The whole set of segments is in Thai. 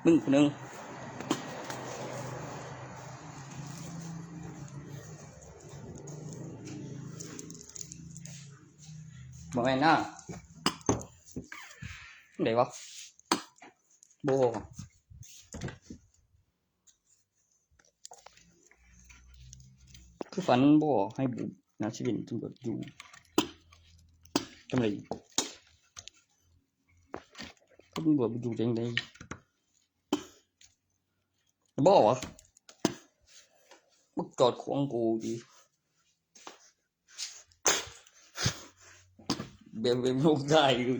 มึงผู้นึงบ่แม่นนะได้บ่บ่คือฝันบ่ให้บุนะชีวิตจึงอยู่จังได๋ก็มึงบ่อยู่จังได๋บ่วะมึงจอดขวางกูดิแบบลูกได้อยู่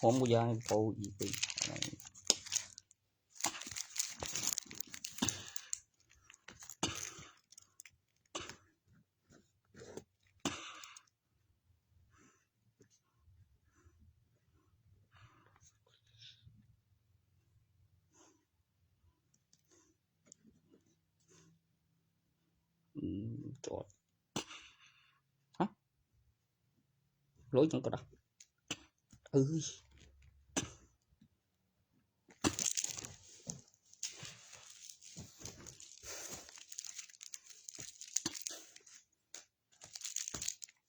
หอมกูยางเขาอีกไปจอดฮะรถจังก็ได้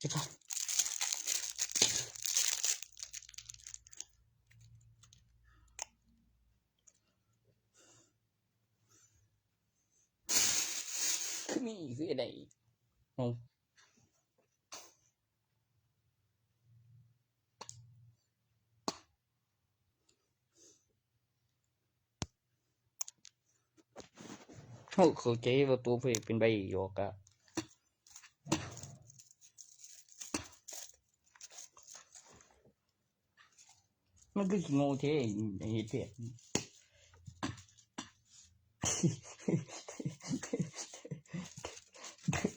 จ้ะคือมีคืออะไรเข้าใจว่าตัวเพเป็นใบหยอกอะมันคือโง่เท่ไอ้เพี้ย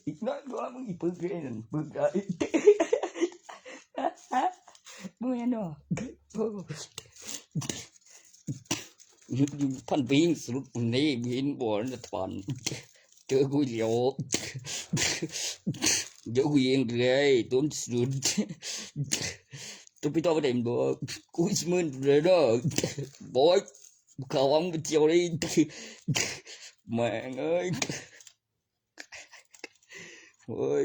อีกน้อยตัวมึงอีปึกเลยนั่นปึกอะมึงเห็นบ่พันปีสรุปนี่เห็นบ่นะทอนเจอกูเดียวเดี๋ยวกูเองเลยต้นสุดตัวไปต่อประเด็นบ่กูสิมึนเลยเด้อบ่เขาวังไปเที่ยวเลยแม่งเอ้ยโอ้ย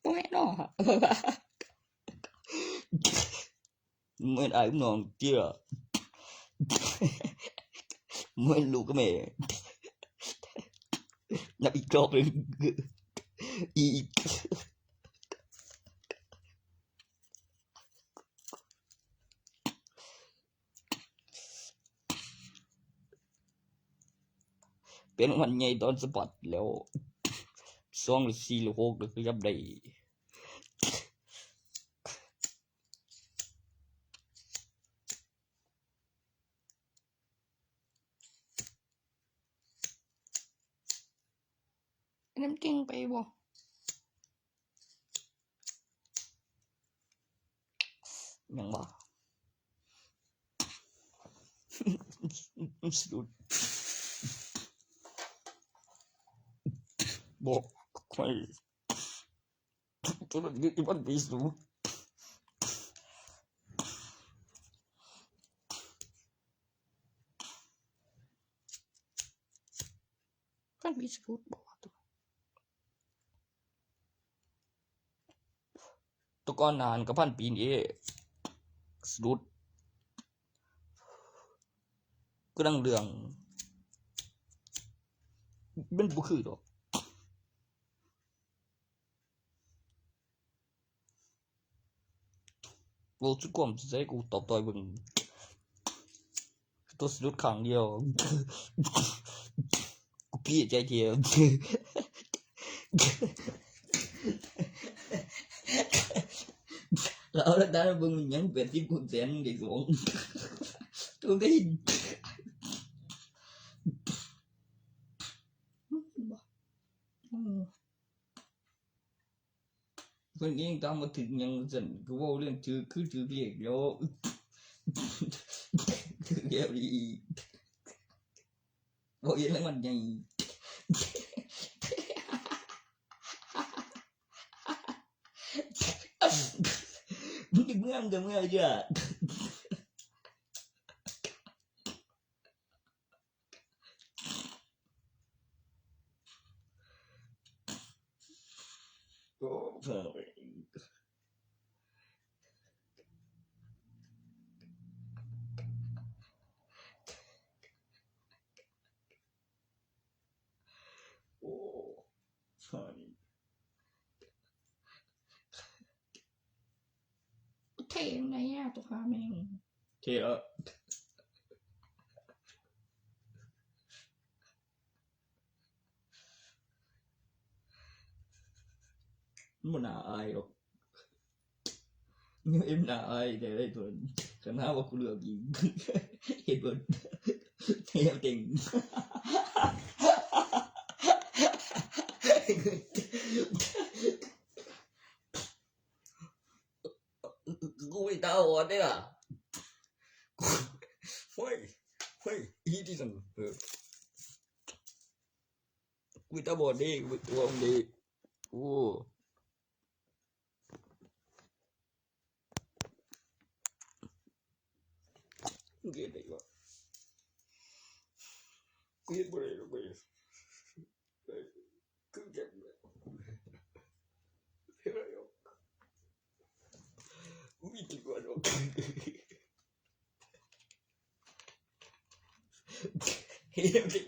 บ่แม่นเนาะเหมือนไอ้น้องเตี้ยเหมือนลูกกับแม่นับอีกรอบนึงอีกเป็นวันใหญ่ตอนสะบัดแล้ว2หรือ4หรือ6ก็คือยับได้น้ำจริงไปบ่ยังบ่สุดบอกใครตัวนี้ที่มันมีสูงมันมีสูงบอกตัวก่อนนานกับพันปีนี้สุดก็ดังเรื่องเป็นบุคือดอกโลจุดความใจกูตอบต่อยบึงตัวสุดขังเดียวกูพี่ใจเดียวแล้วได้บึงยังเป็นที่พูดเสียงเด็กสองตัวนี้ เพิ่นเองตามบ่ถึกหยังซั่นก็เว้าเรื่องถือคือถือเลขแล้ว ถือแล้วดีบ่เห็นแล้วมันใหญ่ มึงจะเมื่อมึงก็เมื่อจ้ะโอ้เพิ่นโอ้ใช่เท่ไหนอ่ะตัวหาแม่งเท่แล้วมันน่าอายหรอกยังเอ็มน่าอายแต่ได้ตัวขนาดว่ากูเลือกอีกเห็นบ่เท่จริงกูไม่ตาบอดได้ล่ะเฮ้ยอีที่สั่งกูตาบอดดิกูตัวมึงดิโอ้เกิดได้วะกูเห็นบ่ได้หรอกเว้ยกูเจ็บเลยเฮ้ยกูมีดีกว่าหรอกเฮ้ยจริง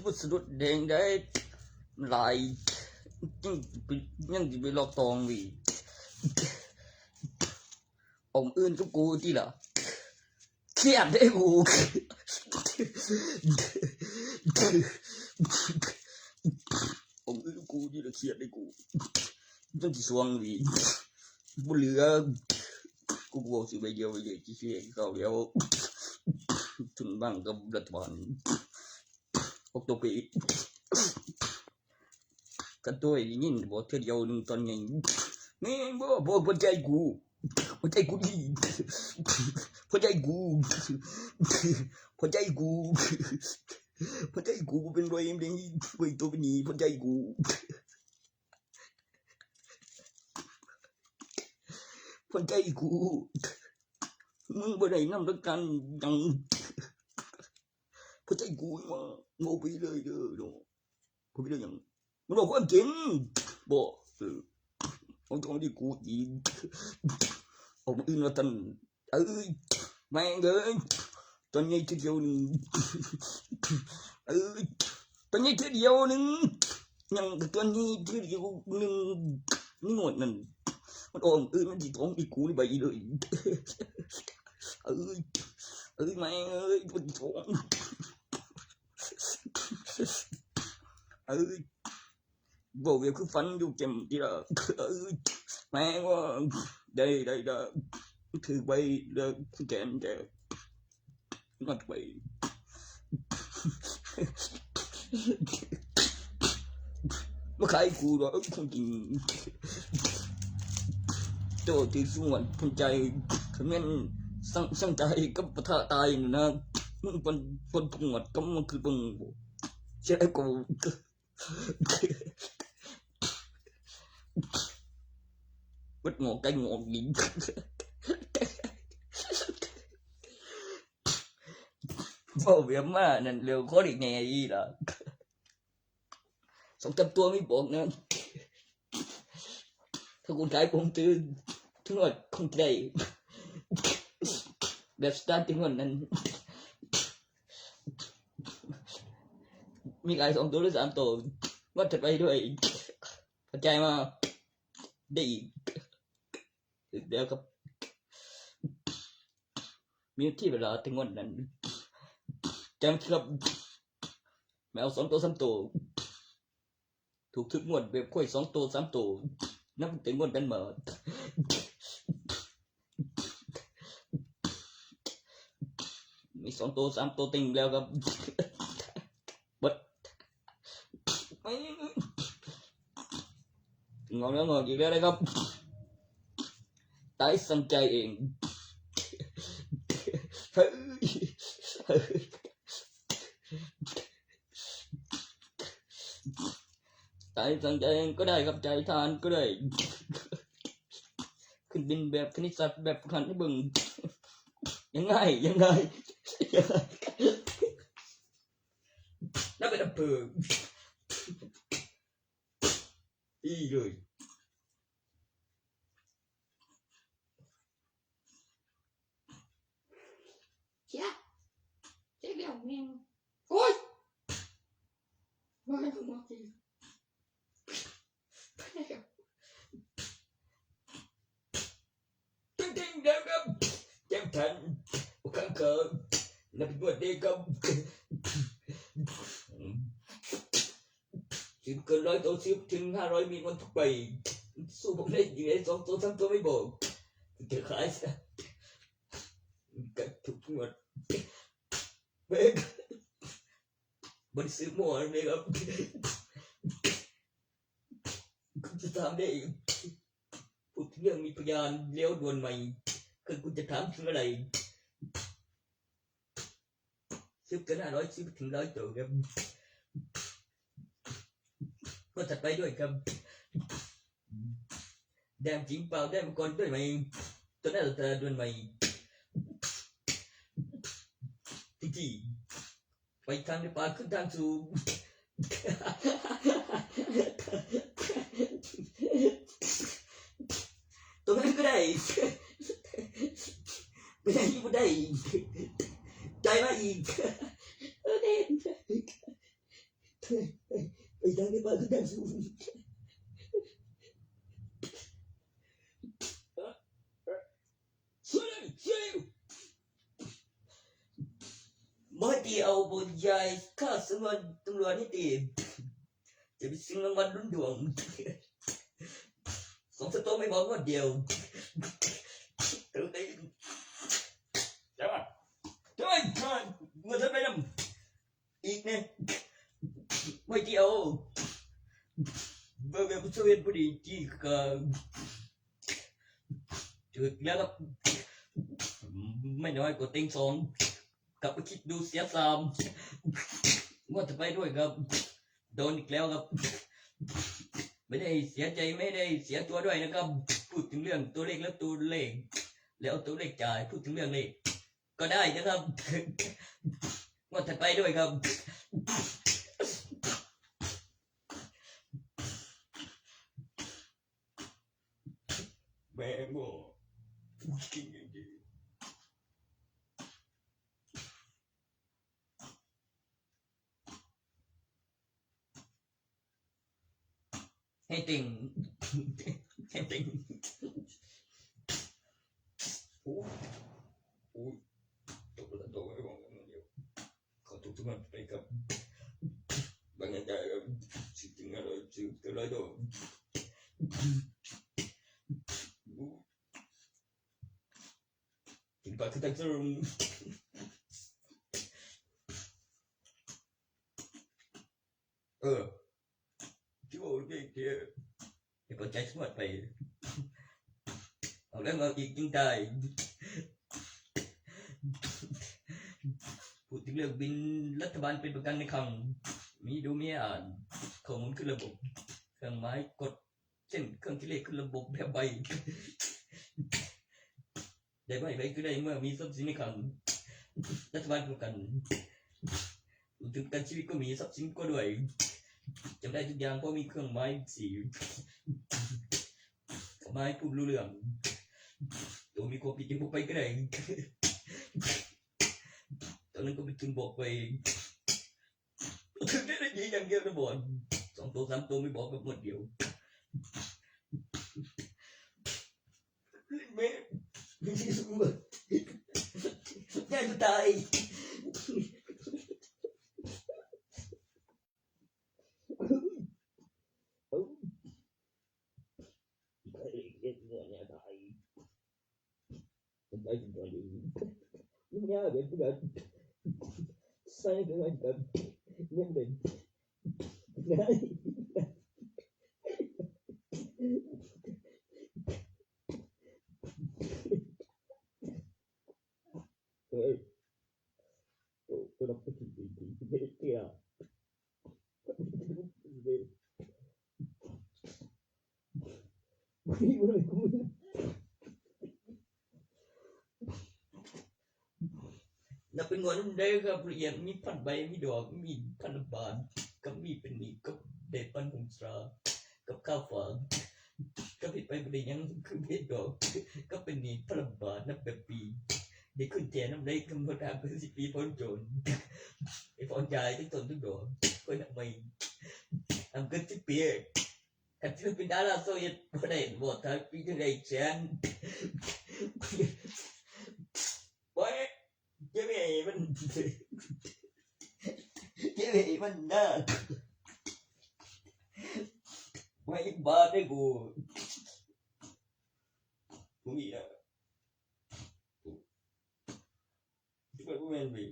มุดสะดุดแดงได้ลายยังไปหลอกตองวีองอื่นกับกูที่ละเครียดได้กูองอื่นกับกูที่ละเครียดได้กูต้องจีสวงวีบุเหลือกูบอกสิไปเดียวไปเลยจีเสียเขาเดียวทุนบ้างกับรัฐบาลออกตัวไปกันตัวอย่างนี้บอกเธอเดียวนึงตอนนี้นี่บอกหัวใจกูหัวใจกูดีหัวใจกูหัวใจกูหัวใจกูเป็นรอยเอ็มเด้งไปตัวเป็นนี้หัวใจกูหัวใจกูมึงบ่ได้นำตะกันยังหัวใจกูมาโง่ไปเลยเด้อเนาะกูไปเลยยังมันบอกความจริงบอกông đi cụ gì ông in là thành ơi mẹ ơi toàn nhây cái điều ơi toàn nhây cái điềuนึงยังtoàn nhây cái điềuนึงนี่หมดนั่นมันôngมันchỉต้องđi cụ đi bàyเลยơi mẹ ơiมันต้องbộ việc cứ phấn vô chìm đi là mẹ quá đây đó thư bay đó kèm kèm mặt bay mà khai cụ đó không chừng cho thì xuống mặt con trai không nên sang trai cấp thợ tài nữa con phun mặt cấm cứ bưng sẽ cô bất ngờ cái ngọn gì vô việc mà nên liều khó được nghe gì đó sống trăm tua mới buồn nữa thằng con trai cũng tư thứ rồi không đầy đẹp start tiếng mình nênมีกาย2 ตัวหรือ3 ตัวว่าถัดไปด้วยเข้าใจมาได้อีกเดี๋ยวครับมีที่เวลาถึงวันนั้นจำครับแมว2 ตัว 3 ตัวถูกทึกงวดแบบค่อย2 ตัว 3 ตัวนับถึงวันนั้นมามี2 ตัว 3 ตัวติงแล้วครับงอนแล้วงอนอีกแล้วนะครับตายสังใจเองตายสังใจเองก็ได้ครับใจทานก็ได้ขึ้นบินแบบคณิตศาสตร์แบบขันให้บึงยังไงน่าเป็นอำเภออีเลยเจ๊เดี๋ยวแม่งโอ๊ยไม่ต้องมากินติ้งเดี๋ยวครับแจ้งทันข้างเกินนับวันเด็กครับสิบเกิน100 ตัว10 ถึง 500 มีวันทุกปีสู้พวกนี้อยู่ใน2 ตัว 3 ตัวไม่บอกจะขายซะกัดทุกงวดเบกมันซื้อหมอนเลยครับคุณจะทำได้พูดถึงเรื่องมีพยานเลี้ยวด่วนใหม่คือคุณจะถามถึงอะไรซื้อเกิน500ซื้อถึง100 ตัวครับก็ถัดไปด้วยครับแดมจริงเปล่าแดมก่อนด้วยไหมตัวนั้นจะด้วยไหมที่ไปทางในป่าขึ้นทางสูงตัวนั้นก็ได้ไม่ได้ก็ได้ใจมาอีก นี่บ่ได้สูงบ่ที่เอาบนยายค่าสำนวนตำรวจนี่ติจะไปซึ่งรางวัลรุ่นดวงสองสตอไม่บอกว่าเดียวได้จังหวะจังเมื่อจะไปนำอีกเนี่ยไม่เกี่ยวเมื่อผู้ช่วยผู้ดีที่ก็จุดแล้วครับไม่น้อยกว่าติง2กลับไปคิดดูเสีย3ว่าจะไปด้วยครับโดนอีกแล้วครับไม่ได้เสียใจไม่ได้เสียตัวด้วยนะครับพูดถึงเรื่องตัวเลขแล้วตัวเลขแล้วตัวเลขจ่ายพูดถึงเรื่องเลขก็ได้นะครับว่าจะไปด้วยครับแม่งบ่กินอย่างดีให้ติ่งโอ้ตกแล้วตกไม่บอกกันเดียวขอทุกคนไปกับบางอย่างใจครับสิ่งอะไรสิ่งอะไรตัวถึงปากคือตั้งใจที่ว่าเด็กที่ให้ปัจจัยสมัดไปเอาแล้วมาอีกยิ่งได้พูดถึงเรื่องบินรัฐบาลเป็นประกันในคำมีดูมีอ่านข้อมูลขึ้นระบบเครื่องหมายกดเช่นเครื่องคิดเลขขึ้นระบบแบบใบได้ใบไปก็ได้เมื่อมีทรัพย์สินในคำรัฐบาลประกันถึงการชีวิตก็มีทรัพย์สินก็ด้วยจำได้ทุกอย่างเพราะมีเครื่องหมายสีหมายพูดรู้เรื่องตัวมีความผิดยังบอกไปก็ได้ตอนนั้นก็ไปถึงบอกไปถึงได้ยินอย่างเดียวนะบอล2ตัว3ตัวไม่บอกแบบหมดเดียวแม่ไม่ใช่สมบัติแย่จะตายYa ben bukan saya dengan yang ben tôi đọc cái gì kiaนับเป็นเงินได้ครับเรียนมีพันใบมีดอกมีพันบาทก็มีเป็นนี่ก็ได้ปันผงตรากับข้าวฝากก็ผิดไปประเด็นยังคือเพชรดอกก็เป็นนี่พันบาทนับแบบปีได้ขึ้นแจน้ำได้กำหนดการเป็น10 ปีพ้นโจรไอ้พ้นใจทุกตนทุกดอกก็นับไม่ทำกัน10 ปีกันที่เป็นดาราโซเวียตก็ได้หมดทั้งปีที่ได้แชมป์Cái này mình đã quay ba đấy của cũng gì à chúng ta cũng nên bị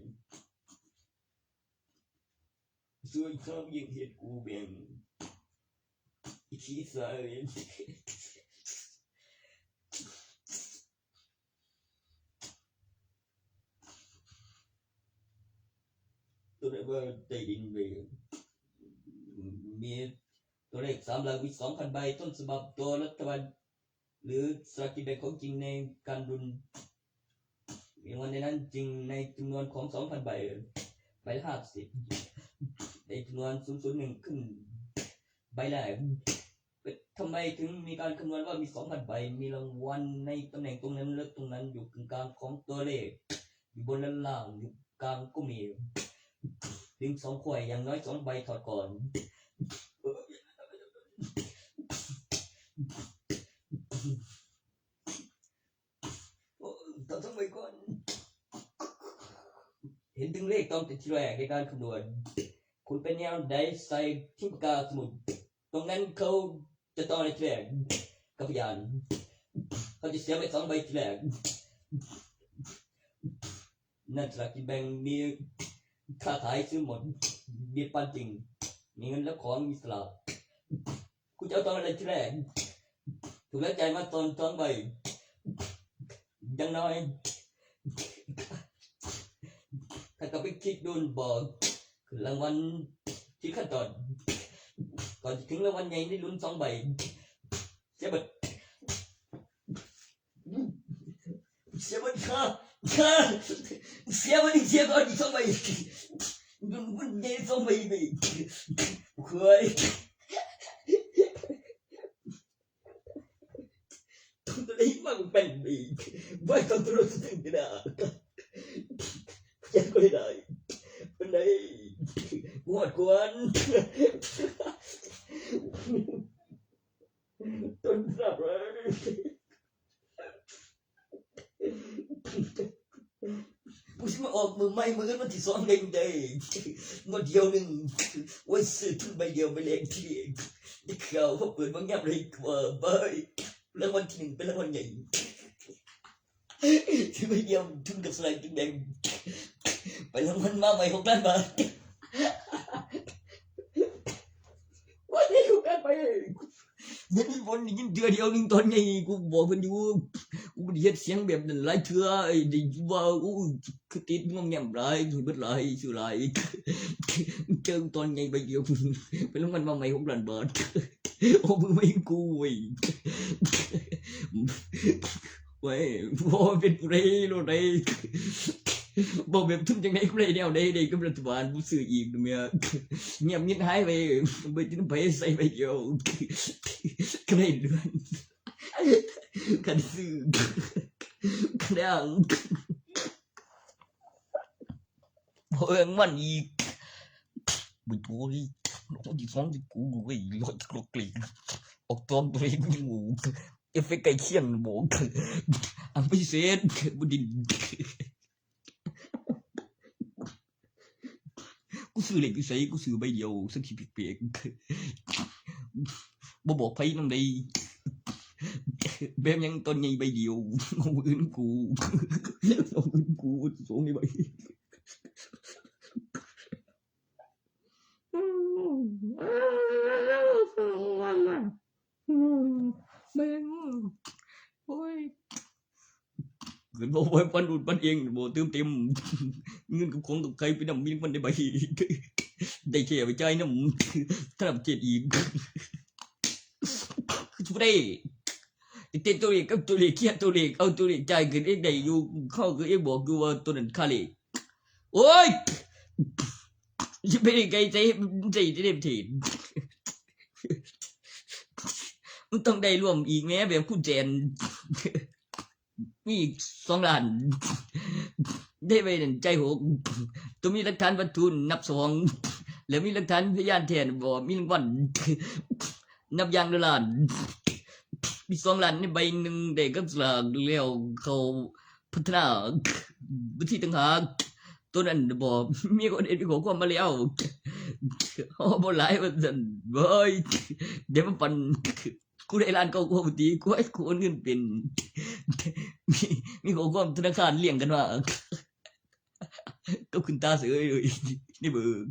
xưa không những hiện của biển khí saiตัวได้ว่าได้ดินไปมีตัวเลข3 หลักมี 2,000 ใบต้นฉบับตัวรัฐบาลหรือสลากกินแบ่งของจริงในการดุลมีวันในนั้นจริงในจำนวนของ 2,000 ใบใบละ50ในจำนวน001ขึ้นใบละทำไมถึงมีการคำนวณว่ามี 2,000 ใบมีรางวัลในตำแหน่งตรงนั้นและตรงนั้นอยู่กลางของตัวเลขอยู่บนและล่างอยู่กลางก็มีดึง2 ขวดอย่างน้อย2 ใบถอดก่อน เห็นถึงเลขตอนที่แรกในการคำนวณคุณเป็นแนวใดใส่ที่ปากกาสมุดตรงนั้นเขาจะต่อในที่แรกกับพยานเขาจะเสียไป2 ใบที่แรกนั่นสลากกินแบ่งมีค่าขายซื้อหมดมีปันจริงมีเงินแล้วของมีสลากคุณจะเอาตอนอะไรที่แรกถูกแล้วใจมาตอน2 ใบยังน้อยถ้าก็ไปคิดดูบอกคือรางวัลที่ขั้นตอนก่อนถึงรางวัลใหญ่ได้ลุ้น2 ใบเสียบัตรค่ะเสียบัตรเสียก่อนอีก2 ใบมันใหญ่2 ใบไปเคยตัวนี้มันเป็นอีกไม่ต้องรู้สึกได้ยังไม่ได้เป็นไงหวดกวนต้นสับเลยกูจะมาออกมือไม่มือมันที่2 เด้งได้งดเดียวนึงไว้ซื้อทุนใบเดียวไปเลี้ยงที่นี่เขาเปิดบางอย่างเลยกว่าใบรางวัลที่1เป็นรางวัลใหญ่ที่ใบเดียวทุนกับสลากกินแบ่งไปรางวัลมาใหม่6 ล้านบาทวันนี้กูกันไปยันวันยินเดือนเดียวนึงตอนนี้กูบอกมันอยู่กูไม่ได้ยินเสียงแบบนั้นหลายเทื่อไอ้ดิว่ากูคือติดงอมแงมหลายคือเบิดหลายชื่อหลายเจอตอนไงใบเดียวไปรางวัลมาใหม่6 ล้านบาทโอ้มึงไม่กูเว้ยเว้ยพอเป็นเรโลเรบอกแบบทุ่มจังไงกูเลยแนวใดๆกับรัฐบาลผู้ซื้ออีกเมียเงียบเงียบหายไปไปที่นั่นไปใส่ไปเดียวก็ได้เดือนกันซื้อกันได้พอมันอีกบุตรนี่ต้องที่2ที่กูเว้ยรถกลุกกลิกออกตอมตัวเองกูเอฟเฟกต์ใกล้เคียงบอกอันพิเศษบุดินกูซื้อเหล็กกูใส่กูซื้อใบเดียวสักทีเปียกบ่บอกไผนำใดแบบยังตอนใหญ่ใบเดียวเอาอื่นกูสูงนี่ใบแม่งโอ้ยเกิดบ่ไว้ปันอุดปันเองบ่เต็มเงินกับของกับใครไปนำมีมันได้ใบได้แค่ไปจ่ายนำถ้าเจ็ดอีกทุกได้ติดตัวเลขกับตัวเลขเครียดตัวเลขเอาตัวเลขจ่ายเกินเองได้อยู่เข้าคือเองบอกอยู่ว่าตัวนั้นค่าเลขโอ้ยจะเป็นไงใจจะได้ถีนมันต้องได้รวมอีกแม้แบบคุณแจนมี2 ล้านได้ไปนั่นใจ6ตัวมีหลักฐานวัตถุนับ2แล้วมีหลักฐานพยานแทนบ่มีรางวัลนับอย่างละล้านมี2 ล้านในใบหนึ่งได้กับสลากแล้วเขาพัฒนาวิธีต่างหากตัวนั้นบอกมีคนเอ็นขอความมาแล้วบ่หลายว่าซั่นเว้ยเดี๋ยวมันปั่นกูได้ล้านก็กูตีกูให้กูเงินเป็นมีขอความธนาคารเลี้ยงกันว่าก็คุณตาเสือเลยนี่เบิก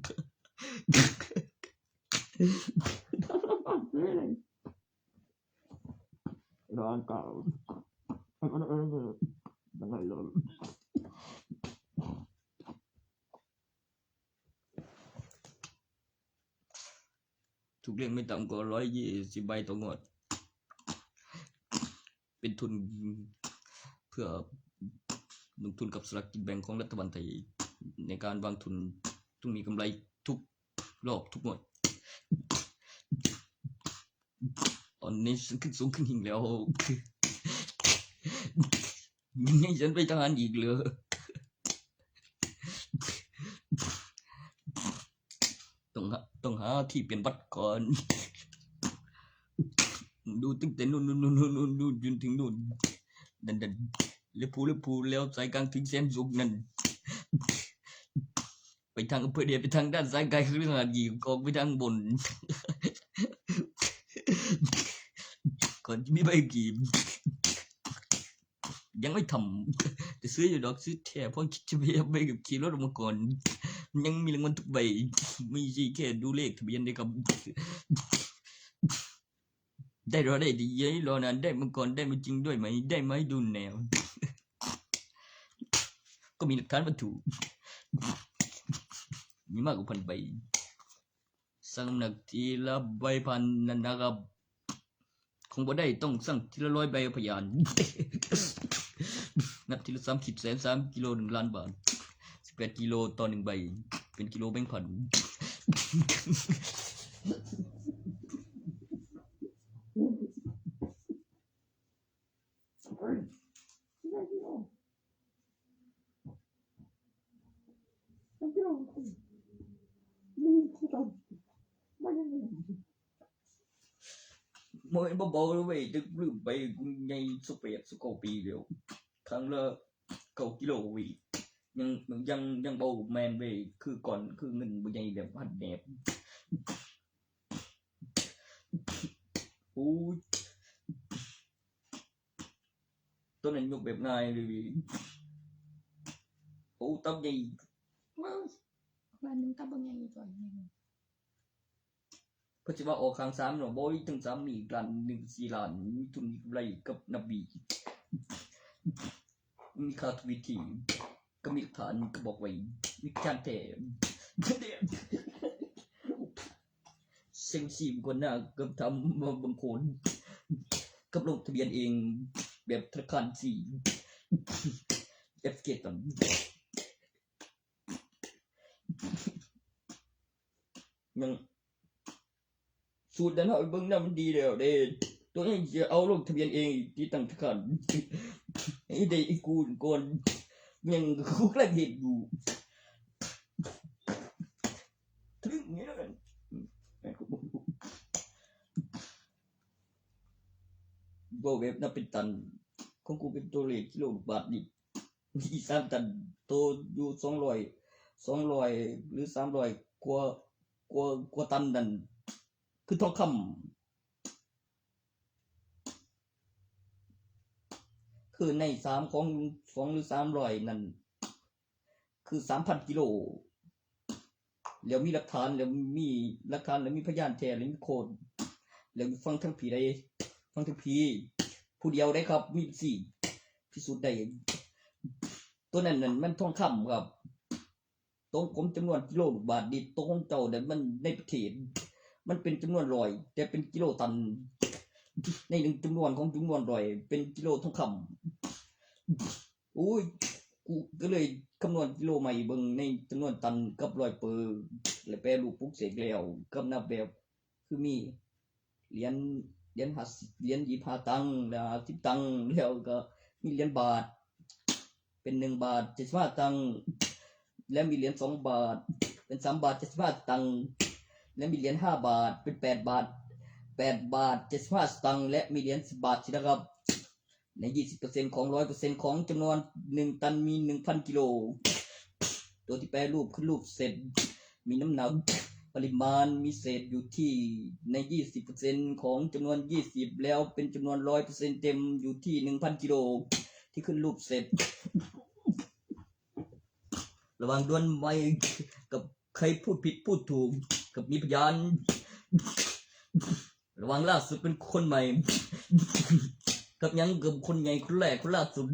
ร้านเก่ายังไงล่ะทุกเรื่องไม่ต่ำกว่า120 ใบต่องวดเป็นทุนเพื่อลงทุนกับสลากกินแบ่งของรัฐบาลไทยในการวางทุนต้องมีกำไรทุกรอบทุกงวดตอนนี้ขึ้นสูงขึ้นหิ่งแล้วให้ฉันไปทำงานอีกเลยต้องหาที่เปลี่ยนบัตรก่อนดูตั้งแต่นู่นจนถึงนู่นดันเลี้ยวภูแล้วสายกลางถึงแสนสุขนั่น ไปทางอำเภอเดชไปทางด้านซ้ายไกลคือหาดหยี่ออกไปทางบนก่อนจะมีใบกีบยังไม่ทำจะซื้ออยู่ดอกซื้อแท้เพราะคิดจะไปเอาใบกับขี่รถออกมาก่อนยังมีรางวัลทุกใบไม่ใช่แค่ดูเลขทะเบียนได้ครับได้รอได้ดียัยรอนานได้มาก่อนได้มาจริงด้วยไหมได้ไหมดูแนวก็มีหลักฐานวัตถุมีมากกว่าพันใบสั่งหนักทีละใบพันนั่นนะครับคงบ่ได้ต้องสั่งทีละ100 ใบพยานนับทีละ30 แสน3 กิโล1 ล้านบาท18 กิโลต่อ1 ใบเป็นกิโลแบงค์พันโมยบ่บอกเลยเว้ยจะลืมไปกูใหญ่สุปีเดียวครั้งละ9 กิโลเว้ยยังเบาแมนเว้ยคือก่อนคือเงินบ่ใหญ่แบบพันแหนบโอ้ยตัวนั้นยกแบบง่ายเลยโอ้ตับใหญ่วันหนึ่งตาบางอย่างจ่อยหนึ่ง เพราะว่าออกครั้ง3เนาะบ่อีกถึง3มีล้าน1 4 ล้านมีทุนมีกำไรกับนบีมีค่าทวิตที่ก็มีฐานก็บอกไว้มีการแถมเซ็งซีมคนหน้ากับทำบางคนกับลงทะเบียนเองแบบธนาคารสี่เอฟเกตตันยังสูตรนั้นเอาเบิ้งน้ามันดีแล้วเด้ตัวเองจะเอาลงทะเบียนเองที่ตั้งธนาคารไอ้เด็กกูก่อนยังกูกำลังเห็นอยู่ถึงนี้แล้วกันบอกแบบนับเป็นตันของกูเป็นตัวเลขกิโลบาทดิที่3 ตันโตอยู่200หรือ300กว่าตันนั่นคือทองคำคือใน3ของ2หรือ300นั่นคือ 3,000 กิโลแล้วมีหลักฐานแล้วมีหลักฐานแล้วมีพยานแท้แล้วมีโคดแล้วฟังทั้งผีได้ฟังทั้งผีผู้เดียวได้ครับมี4พิสูจน์ได้ตัวนั้นมันทองคำครับตรงผมจำนวนกิโลบาทดิตรงของเจ้าแต่มันในประเทศมันเป็นจำนวนร้อยแต่เป็นกิโลตันในหนึ่งจำนวนของจำนวนร้อยเป็นกิโลทองคำโอ้ยกูก็เลยคำนวณกิโลใหม่เบิ่งในจำนวนตันกับร้อยเปอร์และแปรรูปปลุกเสกแล้วกำนับแบบคือมีเหรียญ25 ตังค์แล้ว10 ตังค์แล้วก็มีเหรียญบาทเป็น1 บาท75 ตังค์และมีเหรียญ2 บาทเป็น3 บาท75 ตังค์และมีเหรียญ5 บาทเป็น8 บาท75 สตางค์และมีเหรียญ10 บาทนะครับใน 20% ของ 100% ของจำนวน1 ตันมี 1,000 กิโลตัวที่แปรรูปขึ้นรูปเสร็จมีน้ำหนักปริมาณมีเศษอยู่ที่ใน 20% ของจำนวน20แล้วเป็นจำนวน 100% เต็มอยู่ที่ 1,000 กิโลที่ขึ้นรูปเสร็จระวังด้วนไว้กับใครพูดผิดพูดถูกกับมีพยานระวังล่าสุดเป็นคนใหม่กับยังกับคนใหญ่คนแรกคนล่าสุด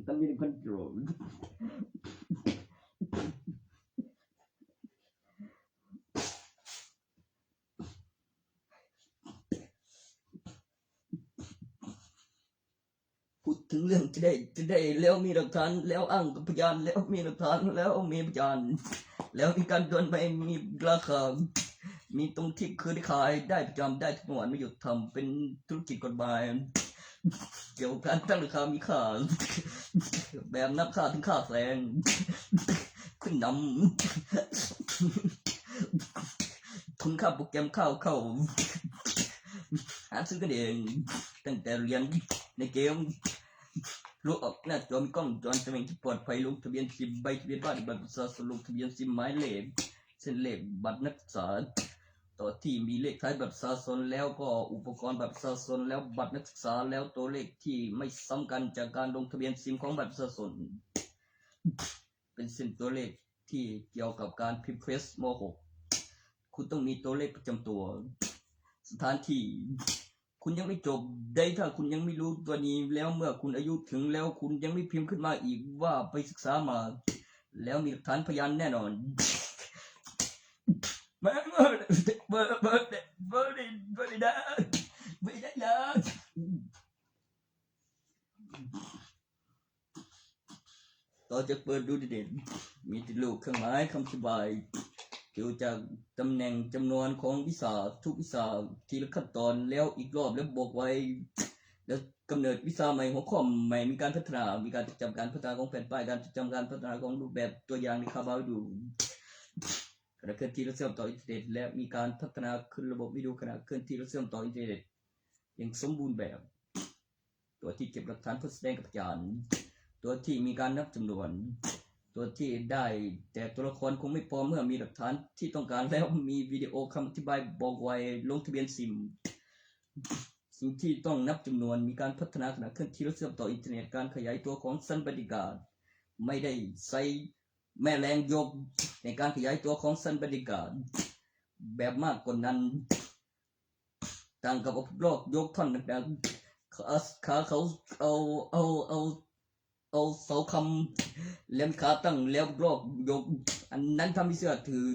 ตั้งมี1,000 กิโล ดถึงเรื่องจะได้แล้วมีหลักฐานแล้วอ้างกับพยานแล้วมีหลักฐานแล้วมีพยานแล้วมีการโดนไปมีราคามีตรงที่คือได้ขายได้ประจำได้ทุกวันไม่หยุดทำเป็นธุรกิจกฎหมายเกี่ยวกับการตั้งราคามีค่าแบบนับค่าถึงค่าแสงขึ้นนำทุนค่าโปรแกรมเข้าหาซื้อกันเองตั้งแต่เรียนในเกมรู้ออกหน้าจอมีกล้องจอแสดงที่ปลอดภัยลงทะเบียนซิมใบทะเบียนบ้านบัตรประชาชนลงทะเบียนซิมหมายเลขเส้นเลขบัตรนักศึกษาต่อที่มีเลขท้ายบัตรประชาชนแล้วก็อุปกรณ์บัตรประชาชนแล้วบัตรนักศึกษาแล้วตัวเลขที่ไม่ซ้ำกันจากการลงทะเบียนซิมของบัตรประชาชนเป็นเส้นตัวเลขที่เกี่ยวกับการพิมพ์เพรสม.6 คุณต้องมีตัวเลขประจำตัวสถานที่คุณยังไม่จบได้ถ้าคุณยังไม่รู้ตัวนี้แล้วเมื่อคุณอายุถึงแล้วคุณยังไม่พิมพ์ขึ้นมาอีกว่าไปศึกษามาแล้วมีหลักฐานพยานแน่นอนไม่ได้ต่อจากเปิดดูเด่นมีติดลูกเครื่องหมายคำอธิบายเกี่ยวจากตำแหน่งจำนวนของวิชาทุกวิชาทีละขั้นตอนแล้วอีกรอบแล้วบอกไว้แล้วกำเนิดวิชาใหม่หัวข้อใหม่มีการพัฒนามีการจำการพัฒนาของแผ่นป้ายการจำการพัฒนาของรูปแบบตัวอย่างในคาบาวดูขณะเคลื่อนที่และเชื่อมต่ออินเทอร์เน็ตและมีการพัฒนาขึ้นระบบวิดีโอขณะเคลื่อนที่และเชื่อมต่ออินเทอร์เน็ตอย่างสมบูรณ์แบบตัวที่เก็บหลักฐานเพื่อแสดงกับพยานตัวที่มีการนับจำนวนตัวที่ได้แต่ตัวละครคงไม่พอเมื่อมีหลักฐานที่ต้องการแล้วมีวิดีโอคำอธิบายบอกไว้ลงทะเบียนซิมสิ่งที่ต้องนับจำนวนมีการพัฒนาขณะเคลื่อนที่และเชื่อมต่ออินเทอร์เน็ตการขยายตัวของสันบริการไม่ได้ใส่แม่แรงยกในการขยายตัวของสันบริการแบบมากกว่านั้นต่างกับโลกยกท่อนดังๆขาเขาเอาเสาคำเล่มขาตั้งแล้วรอบยกอันนั้นทำให้เสื้อถือ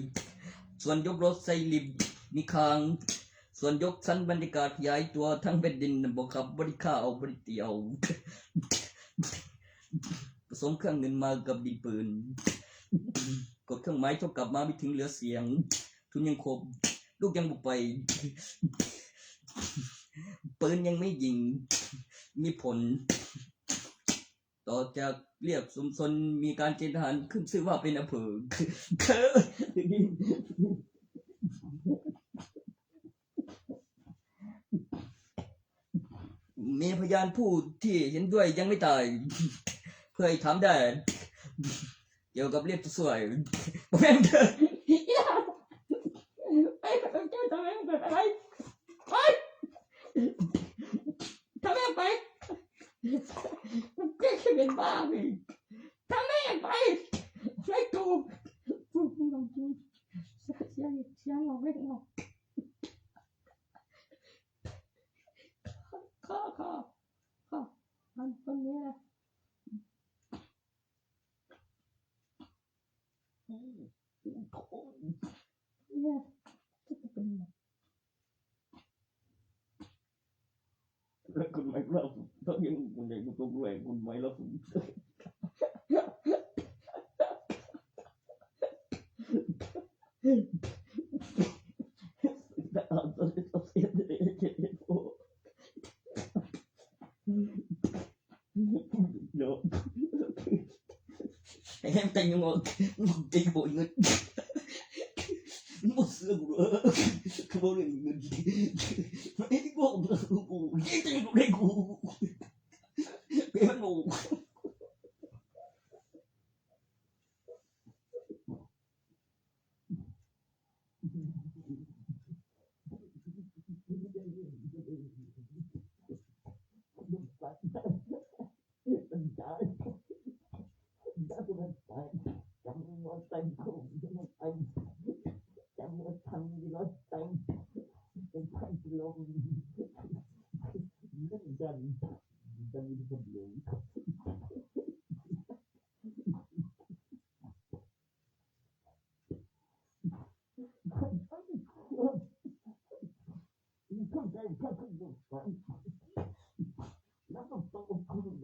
ส่วนยกรถใส่ลิฟต์มีคางส่วนยกชั้นบรรยากาศขยายตัวทั้งแผ่นดินบ่ครับบริค่าเอาบริเตียวผสมเครื่องเงินมากับดินปืนกดเครื่องหมายเท่ากับมาไม่ถึงเหลือเสียงทุนยังครบลูกยังบ่ไปปืนยังไม่ยิงมีผลต่อจากเรียกสมสนมีการเกณฑ์ทหารขึ้นชื่อว่าเป็นอำเภอมีพยานผู้ที่เห็นด้วยยังไม่ตายเพื่อให้ถามได้เกี่ยวกับเรียกตัวสวยบ่แม่นเด้อไปเจ้าทำไมเกิดอะไรไปทำไมไปแกเป็นบ้าไปทำไมไปไม่ถูกพูดลงจุเสียงออกไม่ออกข้อมันคนนี้แหละเนี่ยจะเป็นแล้วคุณไม่เล่าต้องยังคุณใหญ่คุณรวยคุณไม่เล่าem tay nhưng mà tay bội người một sữa của cái bố này người mấy bộ của cái tay của đây của cái bắt ngủ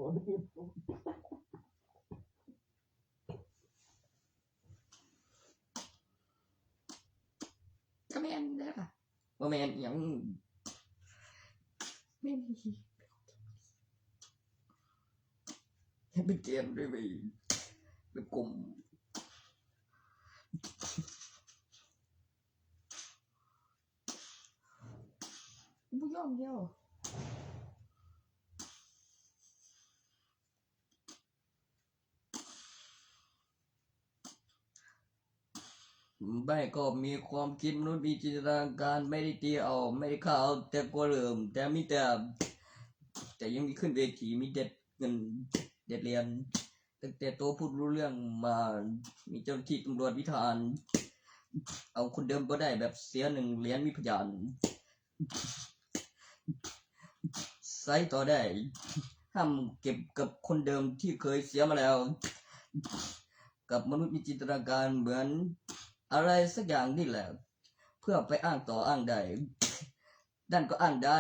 Hãy แม่นหยังแม่นให้ไปเกมได้ไปกลุ่มบ่ยอมเดียวไม่ก็มีความคิดมนุษย์มีจินตนาการไม่ได้ตีเอาไม่ได้ข่าวแต่กลัวเริ่มแต่มีแต่ยังมีขึ้นเวทีมีเด็ดเงินเด็ดเรียนตั้งแต่โตพูดรู้เรื่องมามีเจ้าหน้าที่ตำรวจวิธานเอาคนเดิมบ่ได้แบบเสีย1เหรียญมีพยานใส่ต่อได้ห้ามเก็บกับคนเดิมที่เคยเสียมาแล้วกับมนุษย์มีจินตนาการเหมือนอะไรสักอย่างนี่แหละเพื่อไปอ้างต่ออ้างได้นั่นก็อ้างได้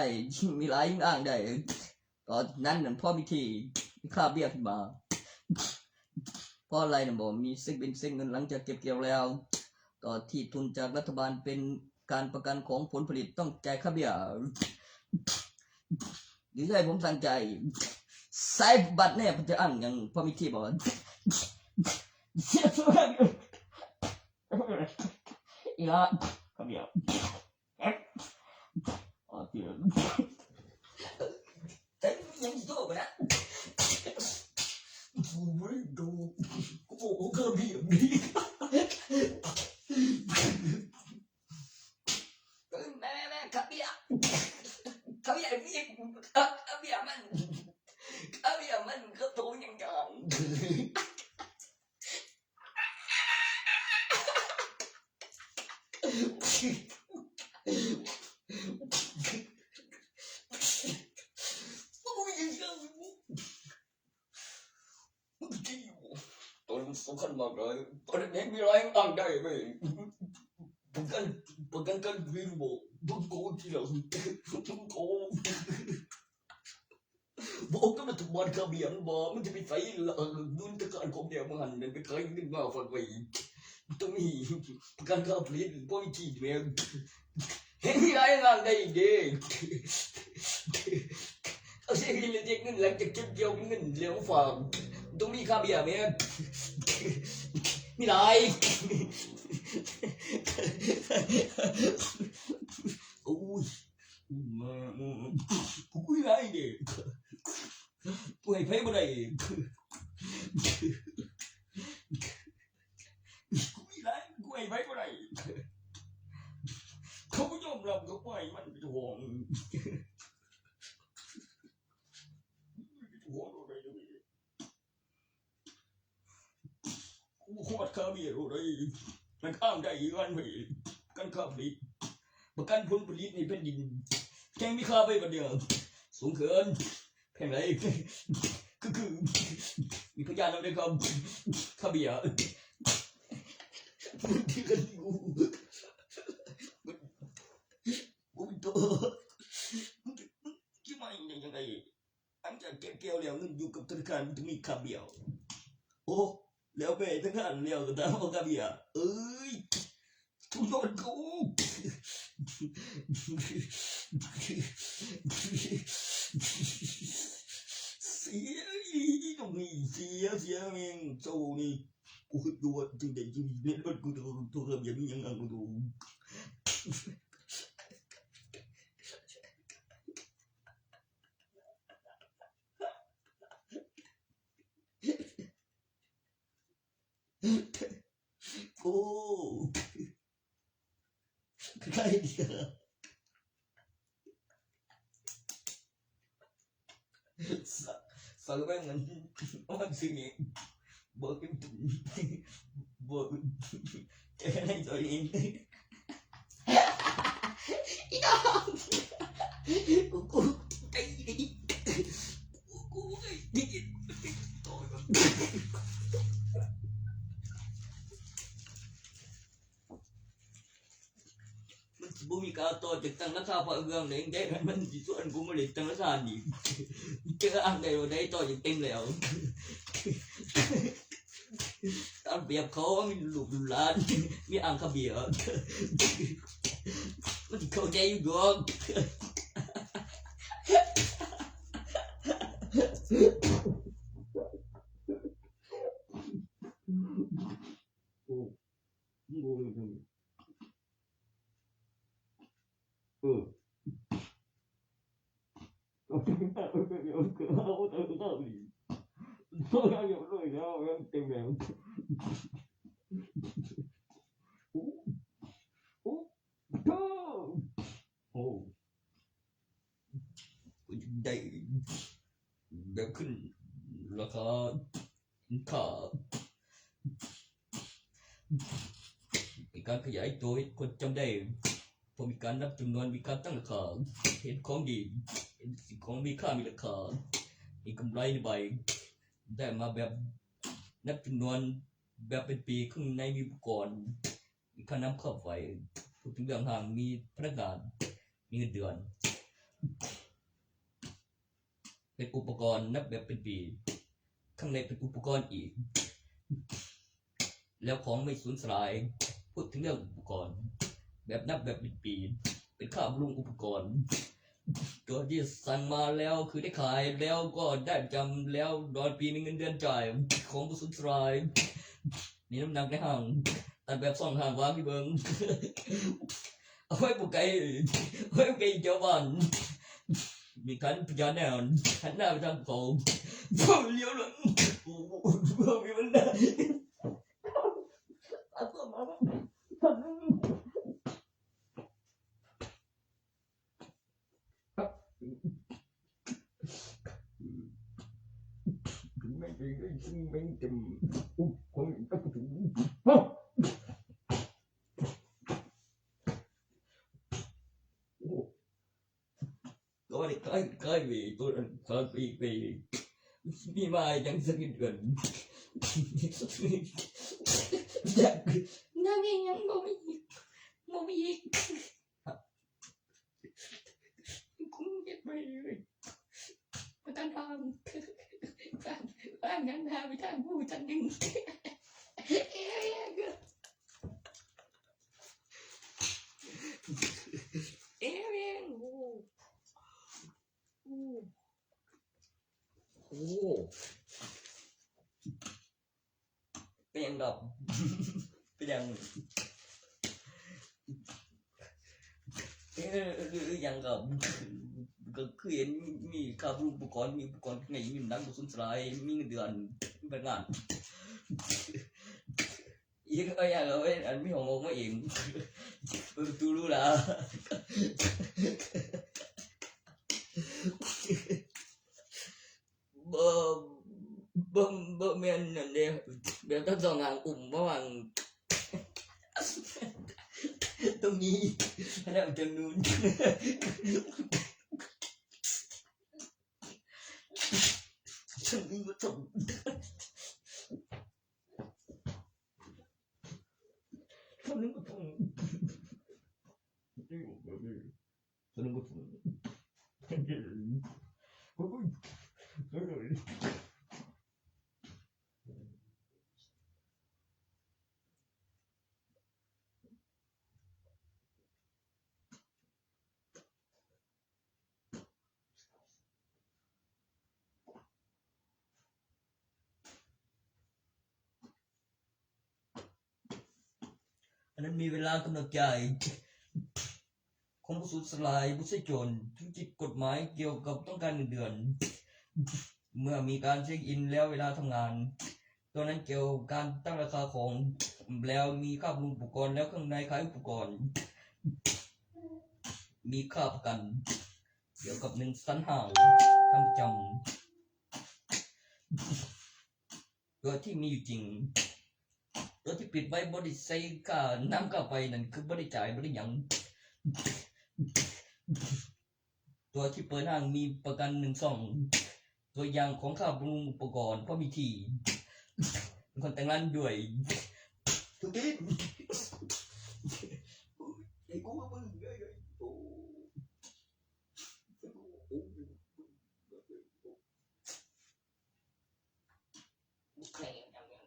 มีหลายยิ่งอ้างได้ตอนนั้นนั่นพ่อมีที่มีค่าเบี้ยขึ้นมาเพราะอะไรน่ะบ่มีเซ็งเงินหลังจากเก็บเกี่ยวแล้วต่อที่ทุนจากรัฐบาลเป็นการประกันของผลผลิตต้องจ่ายค่าเบี้ยหรือให้ผมสั่งใจใส่บัตรแน่ผมจะอ้างอย่างพ่อมีที่บ่อีละค่าเบี้ยเดี๋ยวแต่ยังโตไปนะกูไม่ดูกูบอกค่าเบี้ยนี่แม่ค่าเบี้ยค่าเบี้ยนี่ค่าเบี้ยมันก็โตอย่างตอนสำคัญมากเลยตอนนี้มีอะไรอ้างได้ไหมประกันกันวินบอกต้องโกงที่เราต้องโกงบอกก็มาถูกบอลคาเบียนบอกมันจะไปไฟนู่นตะการของเดียวมันเป็นไปใครขึ้นมาฟังไปต้องมีประกันค่าผลิตพวกที่เดียวเห็นมีอะไรอ้างได้เด็กเอาเสียเงินเด็กเงินหลังจากเก็บเกี่ยวเงินเลี้ยงฝากต้องมีค่าเบี้ยไหมมีไรโอ้ยมากูคุยไรเด็กกูให้ไฟบ่ได้กูมีไรกูให้ไฟบ่ได้เขาไม่ยอมรับเขาปล่อยมันไปห่วงขวดคาเบียร์อะไรมันอ้างได้อีกอันไปกันค่าผลิตประกันผลผลิตในแผ่นดินแข่งมีค่าไปประเดี๋ยวสูงเกินแพงไรคือมีพยานเอาได้ครับคาเบียร์ที่กันอยู่มันโตที่ไม่ยังไงอันจะเก็บเกี่ยวแล้วเงินอยู่กับธนาคารถึงมีคาเบียร์โอ้แล้วไปทั้งนั้นเลี้ยวตามเอากระเบียเอ้ยทุนอนกูเสียตรงนี้เสียเองโซ่นี่กูคิดดูว่าจริงๆจริงเล่นรถกูตัวกระเบียนี่ยังไงกูดูโอ้ใครดีอะสักวันมันวันสิ่งนี้บอกกันถึงบอกแค่ไหนตัวเองอีน้องกูไอ้กูไอ้ตัวบ่มีการต่อจากตั้งราคาพอเรื่องเลยได้มันสิส่วนกูมาเลยตั้งราคานี่เจออ้างได้ว่าได้ต่ออย่างเต็มแล้ว ตามแบบเขามีลูกหลานมีอ่างขะเบียมันเข้าใจอยู่ดอกโอ้โหได้แบบขึ้นราคาค่าการขยายตัวคนจำได้พอมีการนับจำนวนมีการตั้งราคาเห็นของดีเห็นสิ่งของมีค่ามีราคามีกำไรในใบได้มาแบบนับจำนวนแบบเป็นปีครึ่งในมีอุปกรณ์มีค่าน้ำค่าไฟพูดถึงเรื่องทางมีพนักงานมีเงินเดือนเป็นอุปกรณ์นับแบบเป็นปีข้างในเป็นอุปกรณ์อีกแล้วของไม่สูญสลายพูดถึงเรื่องอุปกรณ์แบบนับแบบเป็นปีเป็นค่าบำรุงอุปกรณ์ตัวที่สั่งมาแล้วคือได้ขายแล้วก็ได้ประจำแล้วดอนปีมีเงินเดือนจ่ายของบ่สูญสลายนี่น้ำหนักในห้างตัดแบบซ่องห้างวางที่เบิ่งเอาไว้ปลูกไก่ไว้ไก่เจ้าบ้านมีคันพญาแนวหันหน้าไปทางเขาเลี้ยวหลังมีมันได้เอาตัวมาไม่ได้ไม่จำคนก็ถึงก็ได้ใกล้ไปตัวนั้นตอนปีไปมีมายังสักเดือนนั่งยังบ่มีอีกกูเก็บไปเลยมาตั้งทางบ้านนั้นทางไปทางผู้จันหนึ่งเป็นยังดับเป็นยังยังกับก็คือเห็นมีค่าอุปกรณ์มีอุปกรณ์ไงมีนักสุนทรายมีเงินเดือนเป็นงานอีกก็อย่างเอาไว้อันมีของงมาเองตูรู้ละบ่แม่นนั่นเด้แบบทั้งสองอย่างระหว่างตรงนี้แล้วตรงนู้นฉันนี่ก็ต้องฉันนี่ก็ต้องฉันนี่ก็ต้องอันนั้นมีเวลากำหนดจ่ายของผู้สูญสลายผู้ใช้โจรธุรกิจกฎหมายเกี่ยวกับต้องการเงินเดือนเมื่อมีการเช็คอินแล้วเวลาทำงานตัวนั้นเกี่ยวกับการตั้งราคาของแล้วมีค่าบำรุงอุปกรณ์แล้วข้างในขายอุปกรณ์มีค่าประกันเกี่ยวกับ1สัญหาทำประจำตัวที่มีอยู่จริงตัวที่ปิดไว้บ่ได้ใส่ค่าน้ำค่าไฟนั่นคือบ่ได้จ่ายบ่ได้หยังตัวที่เปิดห้างมีประกัน1-2ตัวอย่างของค่าบำรุงอุปกรณ์พอมีที่คนแต่งงานด้วยทุกทีไอ้กูมึงเคลมจังเลย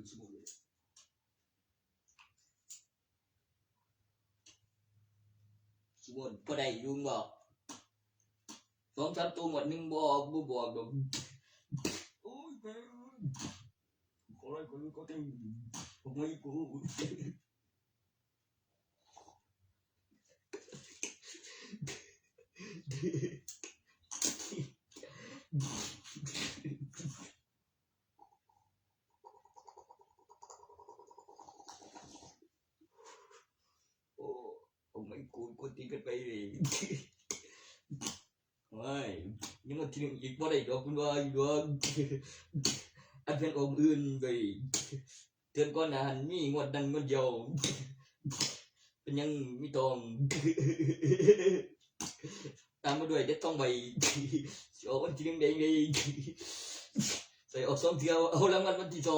สมุนเลยสมุนพอได้ยุ่งบอก2-3 ตัวหมดนึงบอกดอกโอ้ยขออะไรคนก็เต็มผมไม่กูโอ้ผมไม่กูตีกันไปเลยไม่ยังมาทีนึงอีกบ่ได้ดอกคุณว่าอยู่ดอกอันเป็นองค์อื่นไปเตือนก่อนนะนี่งวดนั้นงวดเดียวเป็นยังมีตองตามมาด้วยเด็ดต้องไปเอาวันที่หนึ่งได้ไงใส่ออก2 เที่ยวเอารางวัลวันที่ 2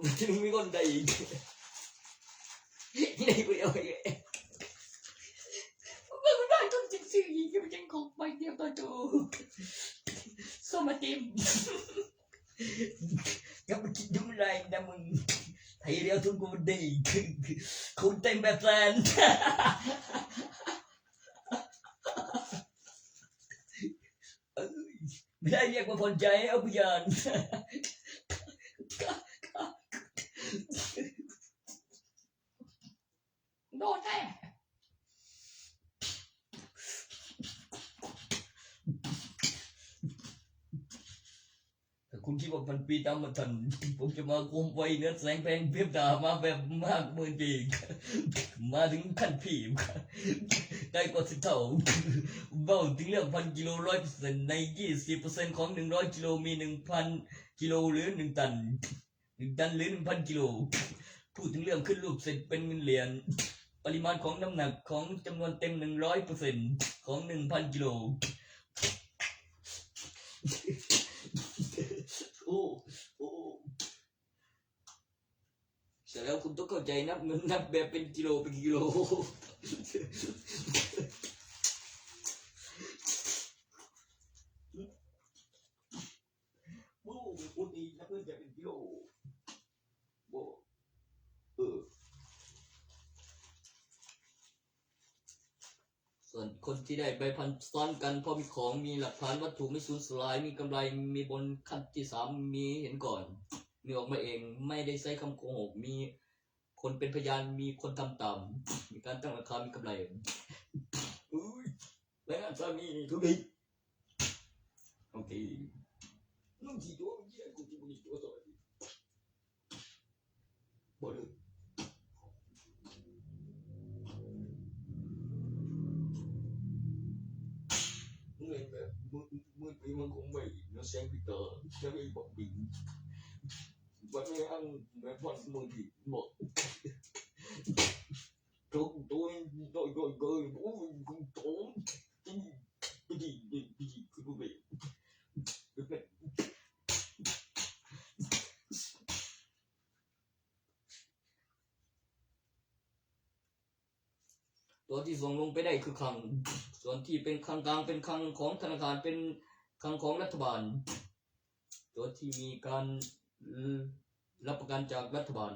วันที่ 1มีคนได้ได้ไปเอาไง ไม่ได้ต้องจิตสื่อยิงยังยังคงไปเดียวตัวจูสมาติม ยังไม่คิดยุ่งอะไรนะมึงไทยเรียวทุกคนดีคุณเต็มแบบแฟนไม่ได้เรียกว่าพอใจเอาพยาน โดนแน่ ถ้าคุณคิดว่ามันปีตามมาทันผมจะมาคุมไว้เนื้อแสงแพงเพียบตามาแบบมากเมื่อจริงมาถึงขั้นผีมได้กว่าสิเท่าเบ้าถึงเรื่อง1,000 กิโล100%ใน20%ของ100 กิโลมี 1,000 กิโลหรือ1 ตัน1 ตันหรือ 1,000 กิโลพูดถึงเรื่องขึ้นรูปเสร็จเป็นเงินเหรียญปริมาณของน้ำหนักของจำนวนเต็ม 100% ของ 1,000 กิโลโอ้เสร็จแล้วคุณต้องเข้าใจนับเงินนับแบบเป็นกิโลโอ้คุณดีนับเงินแบบเป็นกิโลโอ้ส่วนคนที่ได้ใบพันซ้อนกันเพราะมีของมีหลักฐานวัตถุไม่สูญสลายมีกำไรมีบนขั้นที่3มีเห็นก่อนมีออกมาเองไม่ได้ใช้คำโกหกมีคนเป็นพยานมีคนทำตามมีการตั้งราคามีกำไรและงานสามีทุกทีโอเคน้องที่ตัวเยี่ยกูที่บุรีตัวต่อไปบ่เลยเงินแบบมือปีมันคงไม่nó xem cái tờ cho cái bọc biển vẫn nghe ăn mấy phần mừng thì một tôi cười bố mình cũng tốn cái gì cứ vô vịตัวที่ส่งลงไปได้คือคลังส่วนที่เป็นคลังกลางเป็นคลังของธนาคารเป็นคลังของรัฐบาลตัวที่มีการรับประกันจากรัฐบาล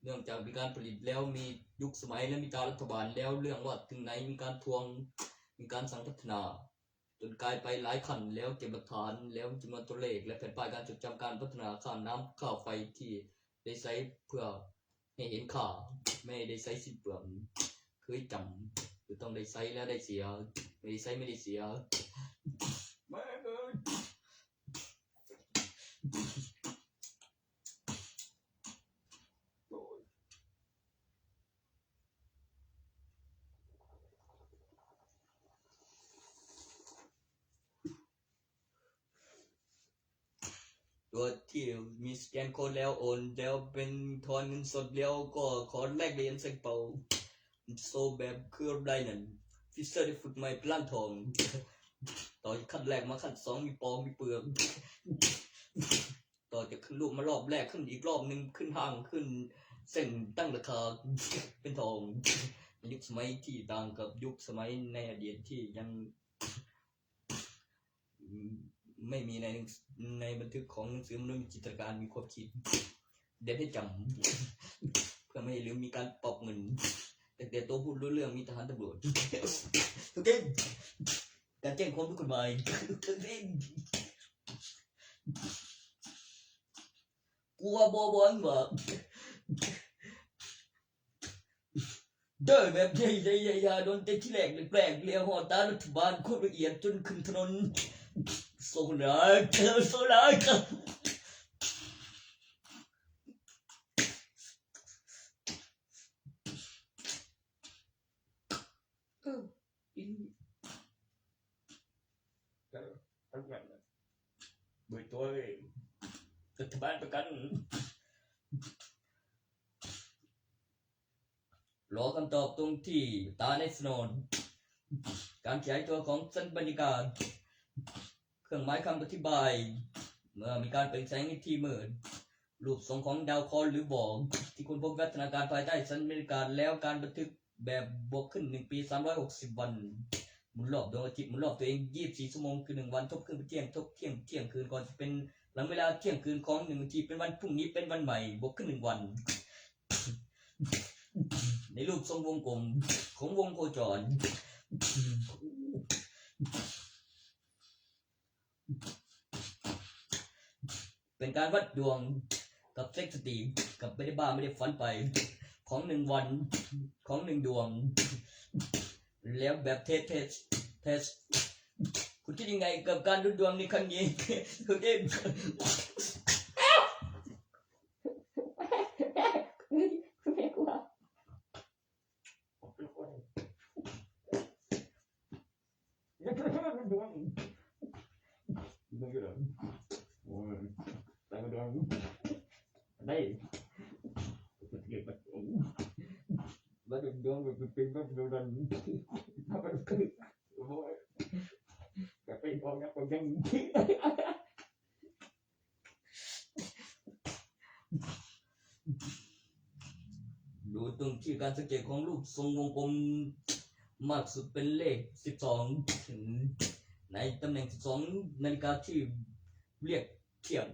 เนื่องจากมีการผลิตแล้วมียุคสมัยและมีตารัฐบาลแล้วเรื่องว่าถึงไหนมีการทวงมีการสั่งพัฒนาจนกลายไปหลายขั้นแล้วเก็บหลักฐานแล้วจำนวนตัวเลขและแผ่นป้ายการจดจำการพัฒนาค่าน้ำค่าไฟที่ได้ใช้เพื่อให้เห็นค่าไม่ได้ใช้สิ้นเปลืองเคยจำคือต้องได้ใช้แล้วได้เสียไม่ได้ใช้ไม่ได้เสียแม่เอ้ยตัวที่มีสแกนโค้ดแล้วโอนแล้วเป็นทอนเงินสดแล้วก็ขอแลกเหรียญเซ็งเปาโซแบบคืออะไรนั่นฟิเซอร์ได้ฝึกใหม่พลันทองต่อจากขั้นแรกมาขั้น2มีปองมีเปลือกต่อจากขึ้นรูปมารอบแรกขึ้นอีกรอบนึงขึ้นห้างขึ้นเส้นตั้งราคาเป็นทองยุคสมัยที่ต่างกับยุคสมัยในอดีตที่ยัง ไม่มีในบันทึกของหนังสือมนุษย์มีจิตรการมีความคิดเด็ดให้จำเพื่อไม่ให้ลืมมีการปรับเงินแต่ตัวพูดรู้เรื่องมีทหารตำรวจโอเคการแจ้งความผิดกฎหมายกลัวบอบอนว่าเดินแบบใหญ่ๆโดนเตะที่แหลกแปลกเลี้ยวหัวตารัฐบาลโคตรละเอียดจนขึ้นถนนโซนาโซนาอินตั้งแต่เบื่อตัวเลยรัฐบาลประกันรอคำตอบตรงที่ตาในสนนการขยายตัวของสัญบรรยากาศเครื่องหมายคำอธิบายเมื่อมีการเปล่งแสงในที่มืดรูปทรงของดาวเคราะห์หรือบอกที่คุณพบวัฒนาการภายใต้สัญบรรยากาศแล้วการบันทึกแบบบวกขึ้น1 ปี 360 วันหมุนรอบดวงอาทิตย์หมุนรอบตัวเอง24 ชั่วโมงคือ1 วันทบขึ้นไปเที่ยงทบเที่ยงคืนก่อนจะเป็นหลังเวลาเที่ยงคืนของ1 นาทีเป็นวันพรุ่งนี้เป็นวันใหม่บวกขึ้น1 วันในรูปทรงวงกลมของวงโคจรเป็นการวัดดวงกับเซ็กสตีกับไม่ได้บ้าไม่ได้ฝันไปของ1 วันของ1 ดวงแล้วแบบเทสคุณคิดยังไงกับการดูดวงในครั้งนี้คุณเองแม่กลัวดวงดวงอะไรโอ้ยแต่ดวงได้เก็บมาดูดวงเป็นแบบดูดันถ้าเป็นคือโอ้ยแต่เป็นกองยักษ์กองยังดูตรงที่การสังเกตของรูปทรงวงกลมมากสุดเป็นเลข12ในตำแหน่ง12 นาฬิกาที่เรียกเที่ยง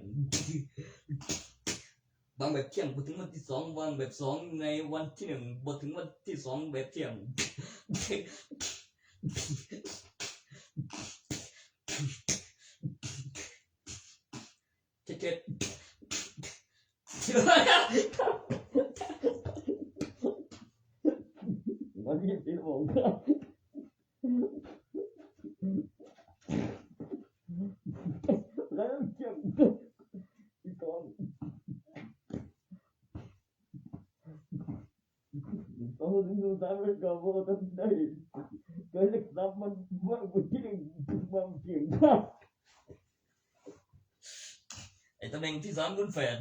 บางแบบเที่ยงบถึงวันที่2บางแบบ2ในวันที่1บถึงวันที่2แบบเที่ยงเจ็ดวันที่สิบหกแล้วเกี่ยวที่กองต้องดูตามเรื่องกับว่าต้องได้เกิดจากน้ำมันว่าบุญที่หนึ่งมันเกี่ยงกัน ไอ้ตำแหน่งที่3รุ่นแฝด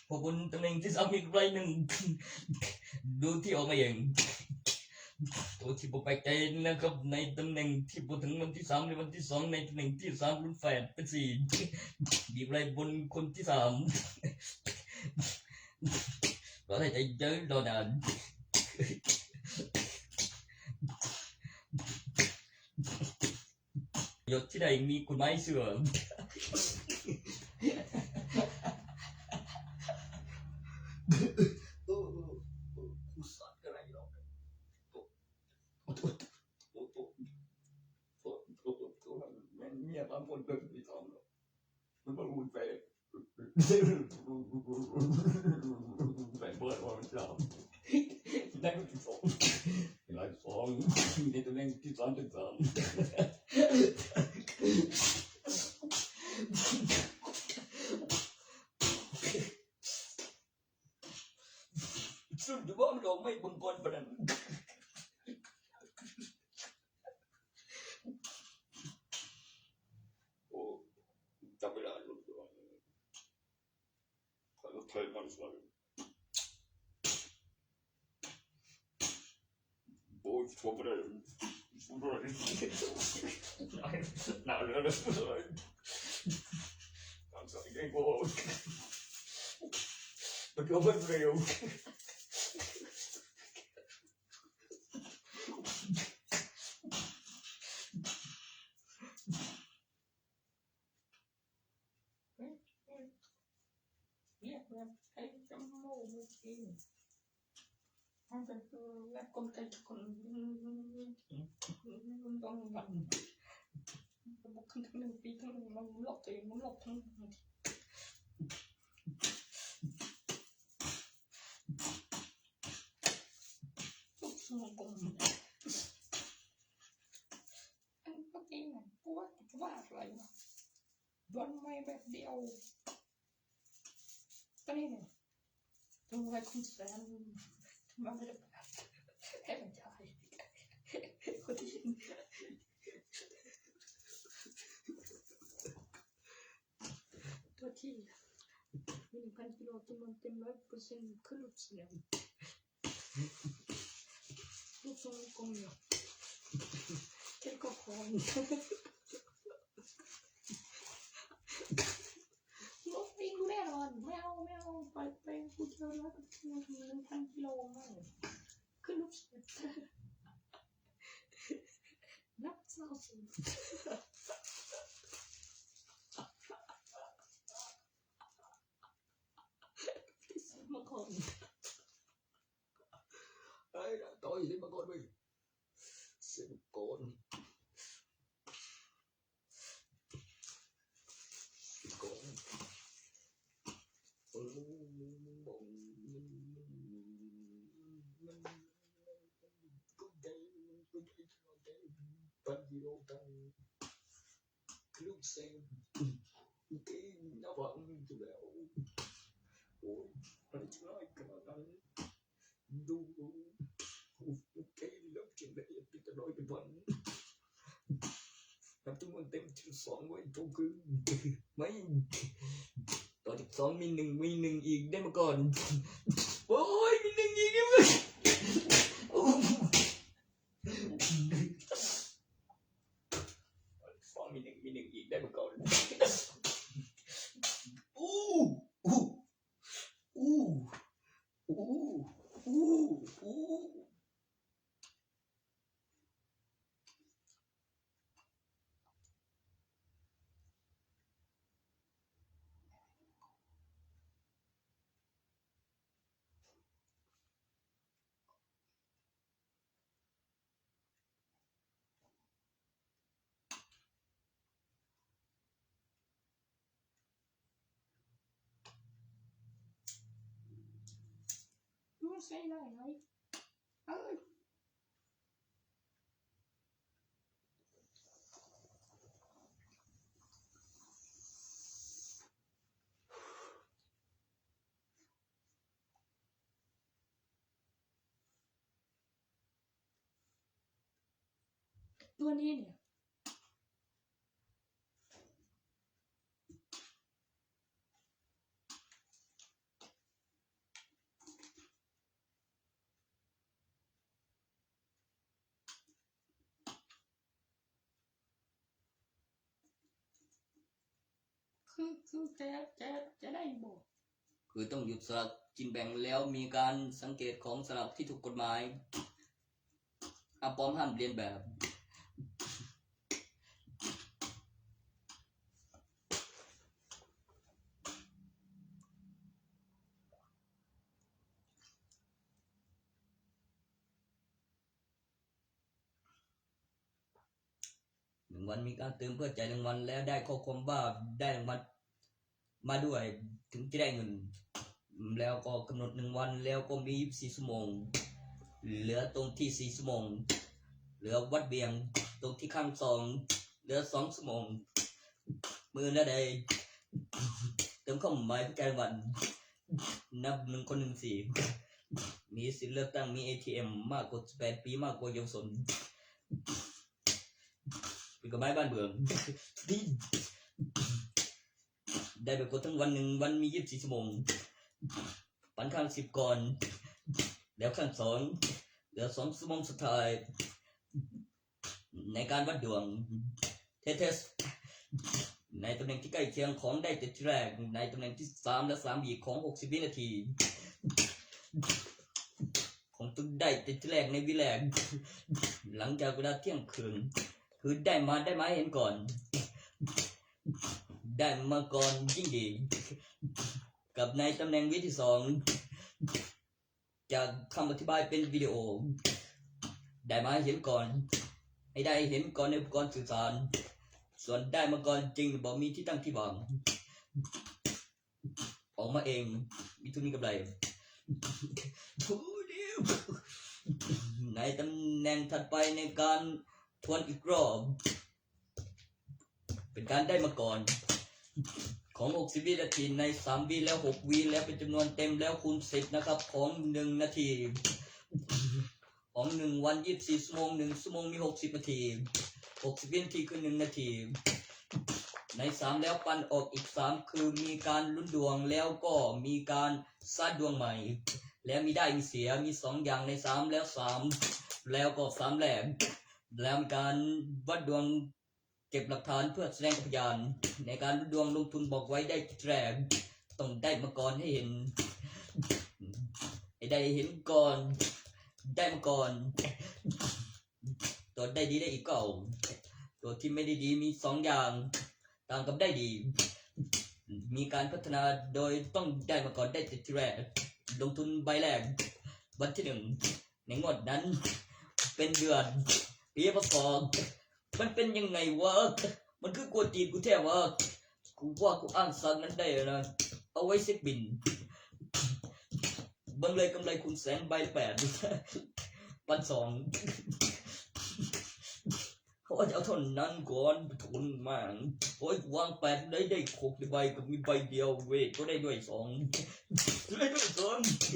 พอบนตำแหน่งที่3อีกไรหนึ่งดูที่ออกมาเองตัวที่ผมแปลกใจนะครับในตำแหน่งที่บถึงวันที่3ในวันที่2ในตำแหน่งที่3รุ่นแฝดเป็น4ดีไรบนคนที่3เราได้ใจเยอะรอนานยศที่ใดมีกฎหมายเสื่อมเนี่ยบางคนเป็นที่สองมันบางคนแฝงแฝงเบิร์ดว่ามันจำได้ที่สองหลายสองในตำแหน่งที่3ถึง3ซึ่งถือว่าเราไม่บุญกลประดันจำไม่ได้รู้ตัวเขาเคยมันสวยโอ้ยชัวร์ไปเลยชัวร์ไปเลยหนาวเลยตอนสายเก่งโว้ยมันก็ไม่เร็ว แบบไอ้จมูกมือกินมันเป็นแบบคนไทยทุกคนต้องวันบุกขึ้นทั้ง1ปีทั้งมันหลอกตัวเองมันหลอกทั้งทุกสมองอันก็เองนะกูว่าอะไรนะวันไม่แบบเดียวก็นี่เนี่ยตรงไว้คุณแสนมาไม่ได้ให้มันใช่คนที่ตัวที่มี 1,000 กิโลจำนวนเต็ม 100% ขึ้นลูกเสียงลูกทรงกลมเนี่ยเจ้าก็คอนลูกวิ่งแน่นอนไม่เอาไปกูเจอแล้ว1,000 กิโลมากขึ้นลูกเสียงนักเศร้าสิมาก่อนไอ้น่ะต่อยสิมาก่อนเว้ยเสียก่อนลูกเซงกินน้ำหวานอยู่แล้วโอ้ยมันจะง่ายขนาดนั้นดูกินแล้วกินละเอียดเป็นร้อยเป็นพันนับจำนวนเต็มถึง2ไว้ทุกคืนไม่ต่อจาก2มี1อีกได้มาก่อนโอ้ยมี1อีกได้มั้ยมี1อีกได้มาก่อนไม่ใช่ไรเอ้ยตัวนี้เนี่ยคือจะได้บอกคือต้องหยุดสลากกินแบ่งแล้วมีการสังเกตของสลากที่ถูกกฎหมายปลอมห้ามเรียนแบบ1วันมีการเติมเพื่อจ่าย1วันแล้วได้ข้อความว่าได้รางวัลมาด้วยถึงจะได้เงินแล้วก็กำหนด1วันแล้วก็มี24ชั่วโมงเหลือตรงที่4ชั่วโมงเหลือวัดเบียงตรงที่ข้าง2เหลือ2ชั่วโมงมื้อละใดเติมเข้าหมายประกันวันนับ1คน1สีมีสิทธิ์เลือกตั้งมี ATM มากกว่า18ปีมากกว่าเยาวชนเป็นกฎหมายบ้านเมืองได้ไปกดทั้งวัน1วันมี24ชั่วโมงปันข้าง10ก่อนแล้วข้าง2เหลือ2ชั่วโมงสุดท้ายในการวัดดวงเทสในตำแหน่งที่ใกล้เคียงของได้ติดแรกในตำแหน่งที่3และ3อีกของ60วินาทีของตึกได้ติดแรกในวิแรกหลังจากเวลาเที่ยงคืนคือได้มาเห็นก่อนได้มาก่อนยิ่งดี กับในตำแหน่งวิที่สองจากคำอธิบายเป็นวิดีโอได้มาเห็นก่อนให้ได้เห็นก่อนในอุปกรณ์สื่อสารส่วนได้มาก่อนจริงบอกมีที่ตั้งที่วางออกมาเองมีทุนนี้กับไรในตำแหน่งถัดไปในการทวนอีกรอบเป็นการได้มาก่อนของ60วินาทีใน3วิแล้ว6วิแล้วเป็นจำนวนเต็มแล้วคูณ10นะครับของ1นาทีของ1วัน24ชั่วโมง1ชั่วโมงมี60นาที60วินาทีคือ1นาทีใน3แล้วปันออกอีก3คือมีการลุ้นดวงแล้วก็มีการสร้างดวงใหม่แล้วมีได้มีเสียมี2อย่างใน3แล้ว3แล้วก็3แหลมแล้วมีการวัดดวงเก็บหลักฐานเพื่อแสดงพยานในการลุ้นดวงลงทุนบอกไว้ได้แรกต้องได้มาก่อนให้เห็นให้ได้เห็นก่อนได้มาก่อนตัวได้ดีได้อีกเก่าตัวที่ไม่ได้ดีมี2อย่างต่างกับได้ดีมีการพัฒนาโดยต้องได้มาก่อนได้แต่แรกลงทุนใบแรกวันที่1ในงวดนั้นเป็นเดือนปีพศมันเป็นยังไงวะมันคือกวนตีนกูแท้วะกูว่ากูอ้างสังนั้นได้นะเอาไว้เช็คบินบังเลยกำไรคุณแสนใบ8วัน2เขาจะเอาเท่านั้นก่อนทุนมากโอ้ยวาง8ได้6ใบกับมีใบเดียวเวทก็ได้ด้วย2ได้ด้วย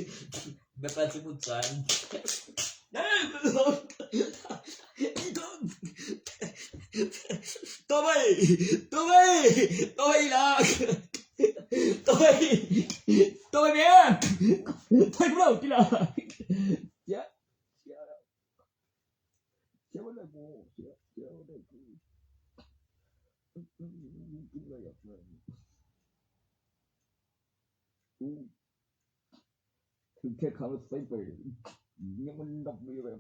2แบบ80คุณแสนได้ตัวไม่ละตัวเมียตัวเราที่ละเสียวันละโมเสียวันละกูกินอะไรอย่างเงี้ยถึงแค่คำว่าใส่ไปยังมันดับมีแบบ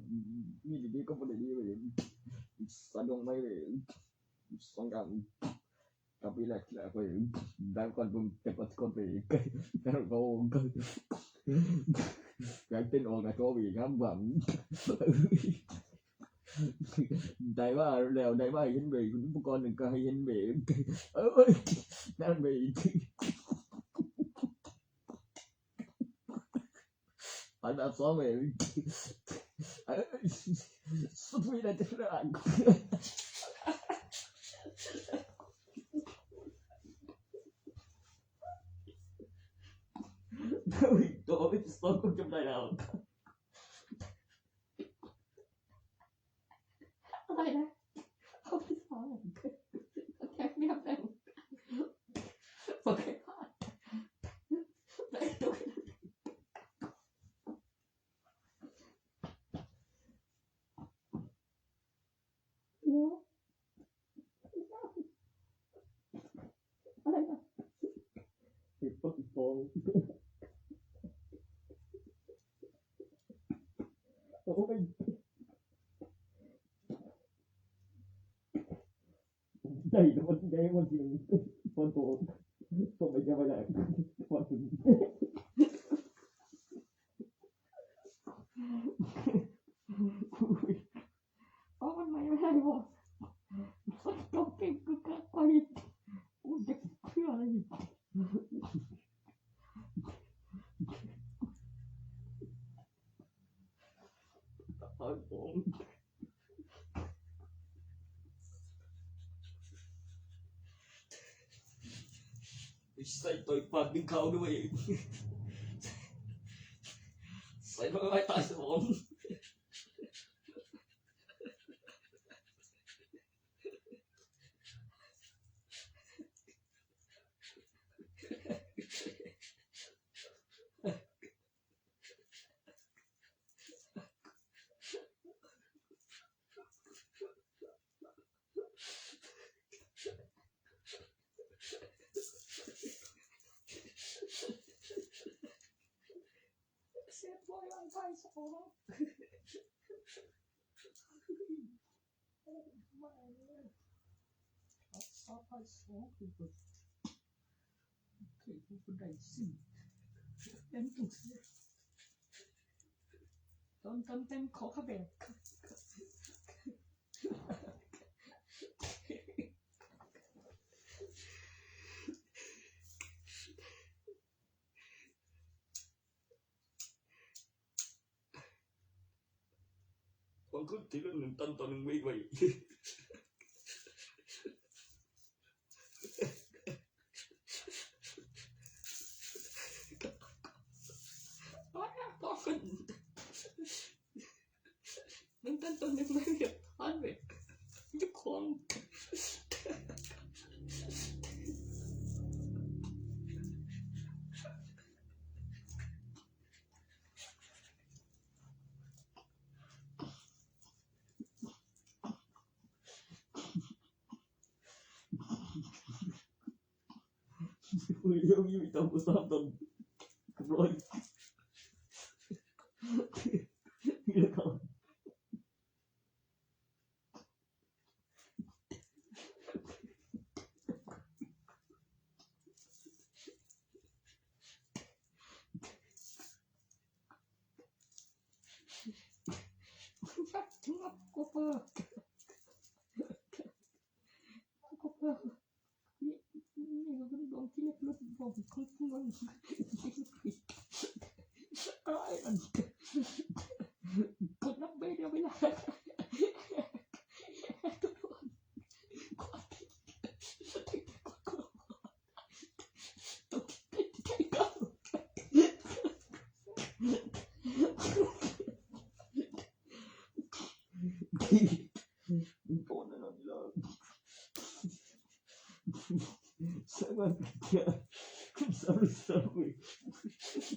มีดีก็ไม่ได้ดีเลยสะดวกไม่เลย2อย่างtapi lagi apa ya dan kon pun cepat kon pe kalau kau cái tin ồn là có bị ngắm bẩm đại ba lèo đại ba hình bị cũng con đừng coi hình bị ơi đang bị anh đã xóa mày sút vi là chết rồi tôi tôi không trong đây nào อะไรนะเขาไม่สอนเขาแค่เรียบแต่โอเคได้ตัวอะไรนะ People fall. Ôi, đây là con đeo con gì con tổ con bây giờ bây lại con thử con mày hay quá con cái quay ui đẹp chưa đây Ôi, Sai tội phạm đứng khâuด้วยใส่ไม่ตายสมองเสียบอยไวไฟสองซอฟไฟสองคือคือคือได้สิ เป็นตุกตอนเป็นขอขะแบกCon cứ tí lên mình tân tân mấy vậy. Mình tân mấy việc hơn về giúp con Ui yêu như tao có sao tao rồi được không Copperนี่ก็โดนที่เล็กรถบอกของมันอะไรมันกดนับเบเดียวไม่ได้Con nó làm là sẽ mà kia sao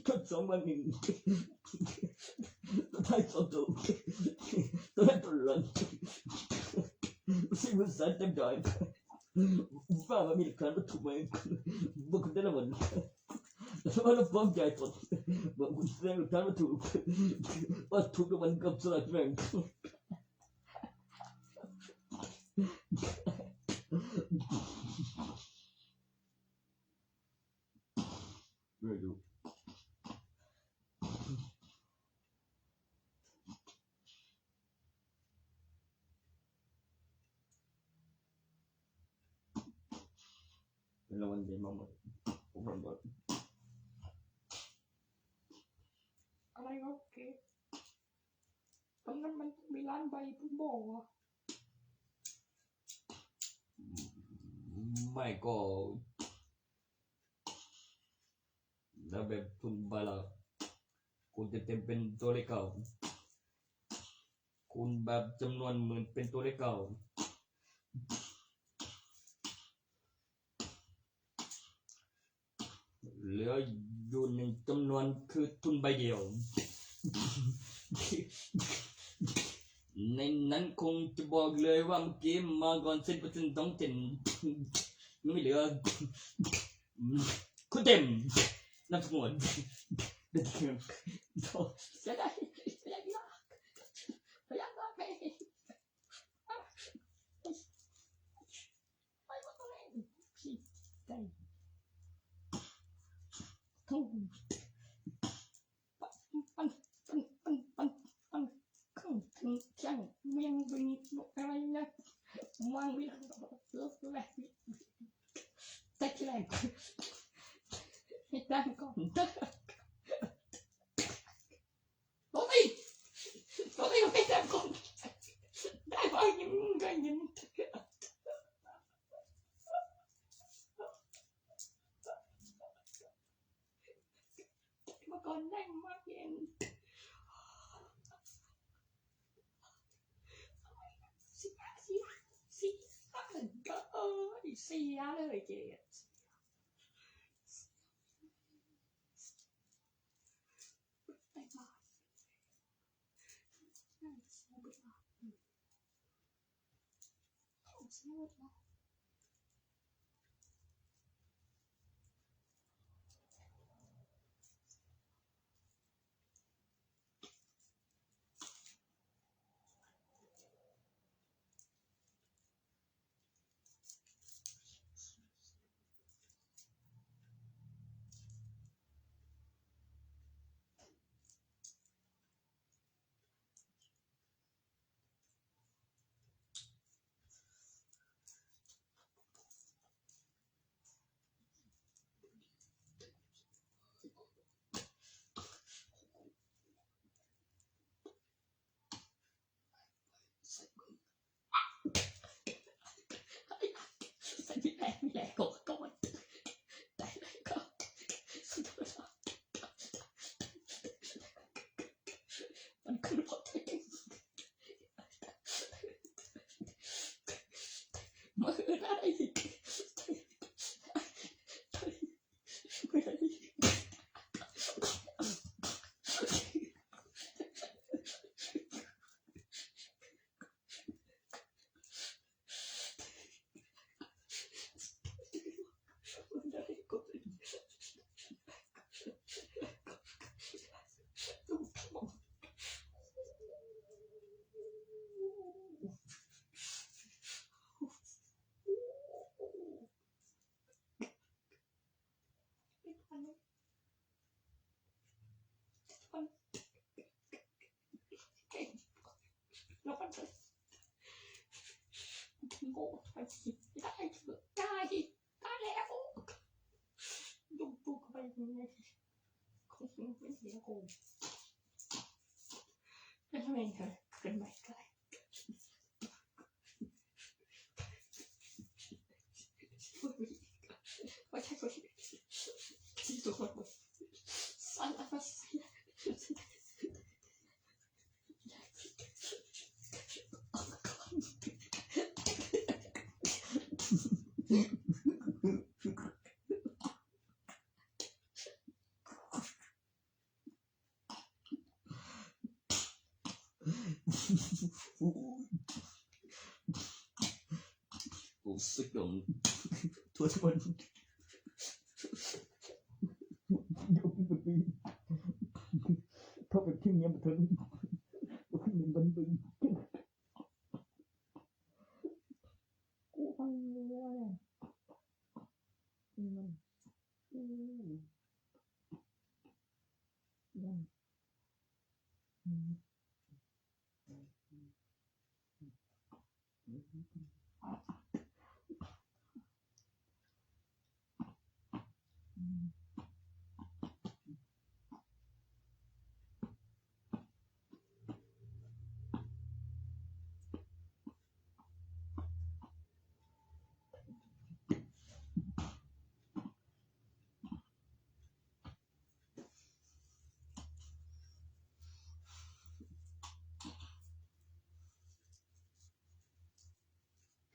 thật sống mà mình tôi thấy sao tôi thấy tôi lần xin một sángtem đòi và mà mình cần tụi mình vô cùng là mình nó là bom dài thật và cũng sẽ được thắng tụi và tụi nó mình gặp sao mình Rồi đủ. Là mình để mong rồi. Cũng không được. อะไรก็โอเคตอนนั้นมันมีร้านใบผมบอกว่า ไม่ก็แล้วแบบคุณบาลาคุณเต็มเป็นตัวเลขเก่าคุณแบบจำนวนหมื่นเป็นตัวเลขเก่าเหลืออยู่หนึ่งจำนวนคือทุนใบเดียว ในนั้นคงจะบอกเลยว่าเมื่อกี้มาก่อน10%ต้องเต็มไม่เหลือคุณเต็มนับสมุดเสียดายมากพยายามมากไปไม่ว่าอะไรพี่ใจทุ่งปันขึ้นถึงเที่ยงเวียงวิงอะไรนะวางวิงเลิกแหลกแต่ที่แรกให้ได้ก่อนโอ้ยไม่ได้ก่อนได้พอยิ้มก็ยิ้มมาก่อนได้มากเย็นเสียเลยเจ๊ไปบ้านเสียไปบ้านของเสียไปบ้าน แหละก่อนได้เลยก็มันคือพอเองมืออะไรแล้วมันโง่ไปสิได้แล้วดูเข้าไปยังไงคงเป็นเสียโกงแล้วทำไมเธอเกินไปไกลว่าใช่คนที่ทุกคนสั่นอะไรกูสึกดงทั่วทุกวันเขาเป็นที่เงียบถึงมันบึ้งกูฟังเลยมัน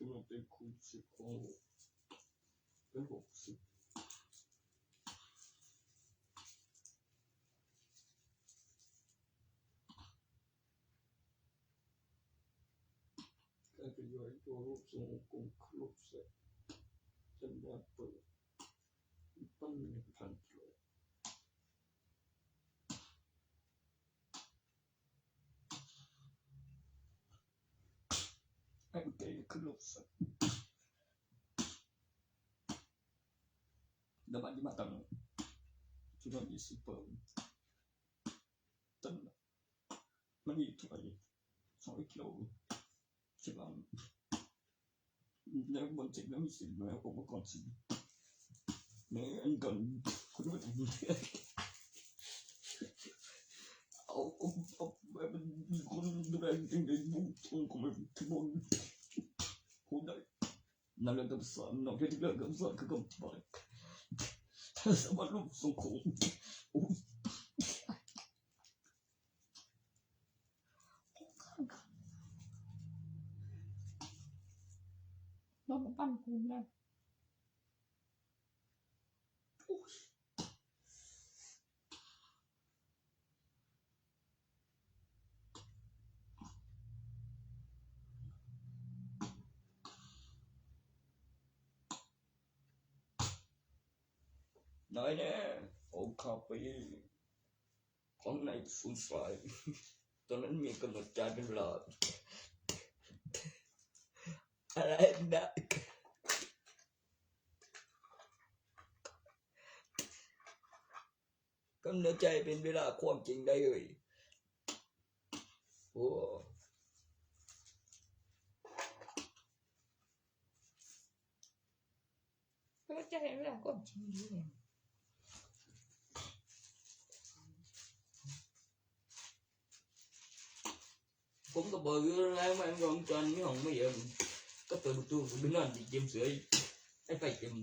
กำลังเป็นคูณ10ของเป็น60การขยายตัวรูปทรงองค์กลมครบเสร็จสัญญาณเปิดตั้ง 1,000 กิโลไอ้เก๋คือรูปเสร็จdapat dimatang sudah isi per dan menghitu aja 2 kilo sebab nếu bonceng nó mesti mau aku makan sih nah engkau kudu aku kun durang tinggal bukan kuma tibon kudai nalar da besar nak jadi gak besar ke kau balik sama lu sungkung เรามาปั้นภูมิแล้วน้อยแน่โอ้ข้าไปของในสูญสายตอนนั้นมีกำหนดการเป็นเวลาอะไรนะกำหนดใจเป็นเวลาความจริงได้เลยโอ้ก็จะเห็นเวลาความจริงอยู่เลยผมก็บอกอยู่แล้วมันรองจอนไม่ห้องไม่เยอะก็เปิดประตูผมไปนอนที่เกมเสือ ให้ไปเต็ม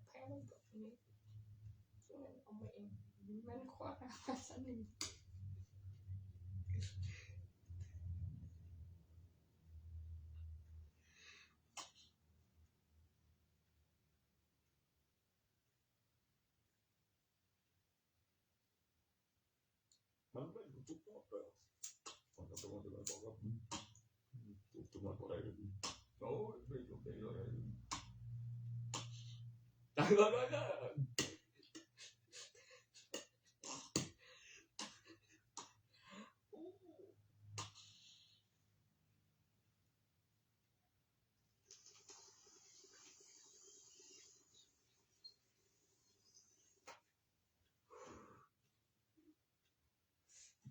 แพ้มันกับนี้มันเอามาเองมันขวาสันนึงมันไม่ทุกข์หมดเลยมันก็ต้องมาบอกว่าทุกข์หมดอะไรโอ้ยไม่ทุกข์เลยตายแล้วนะ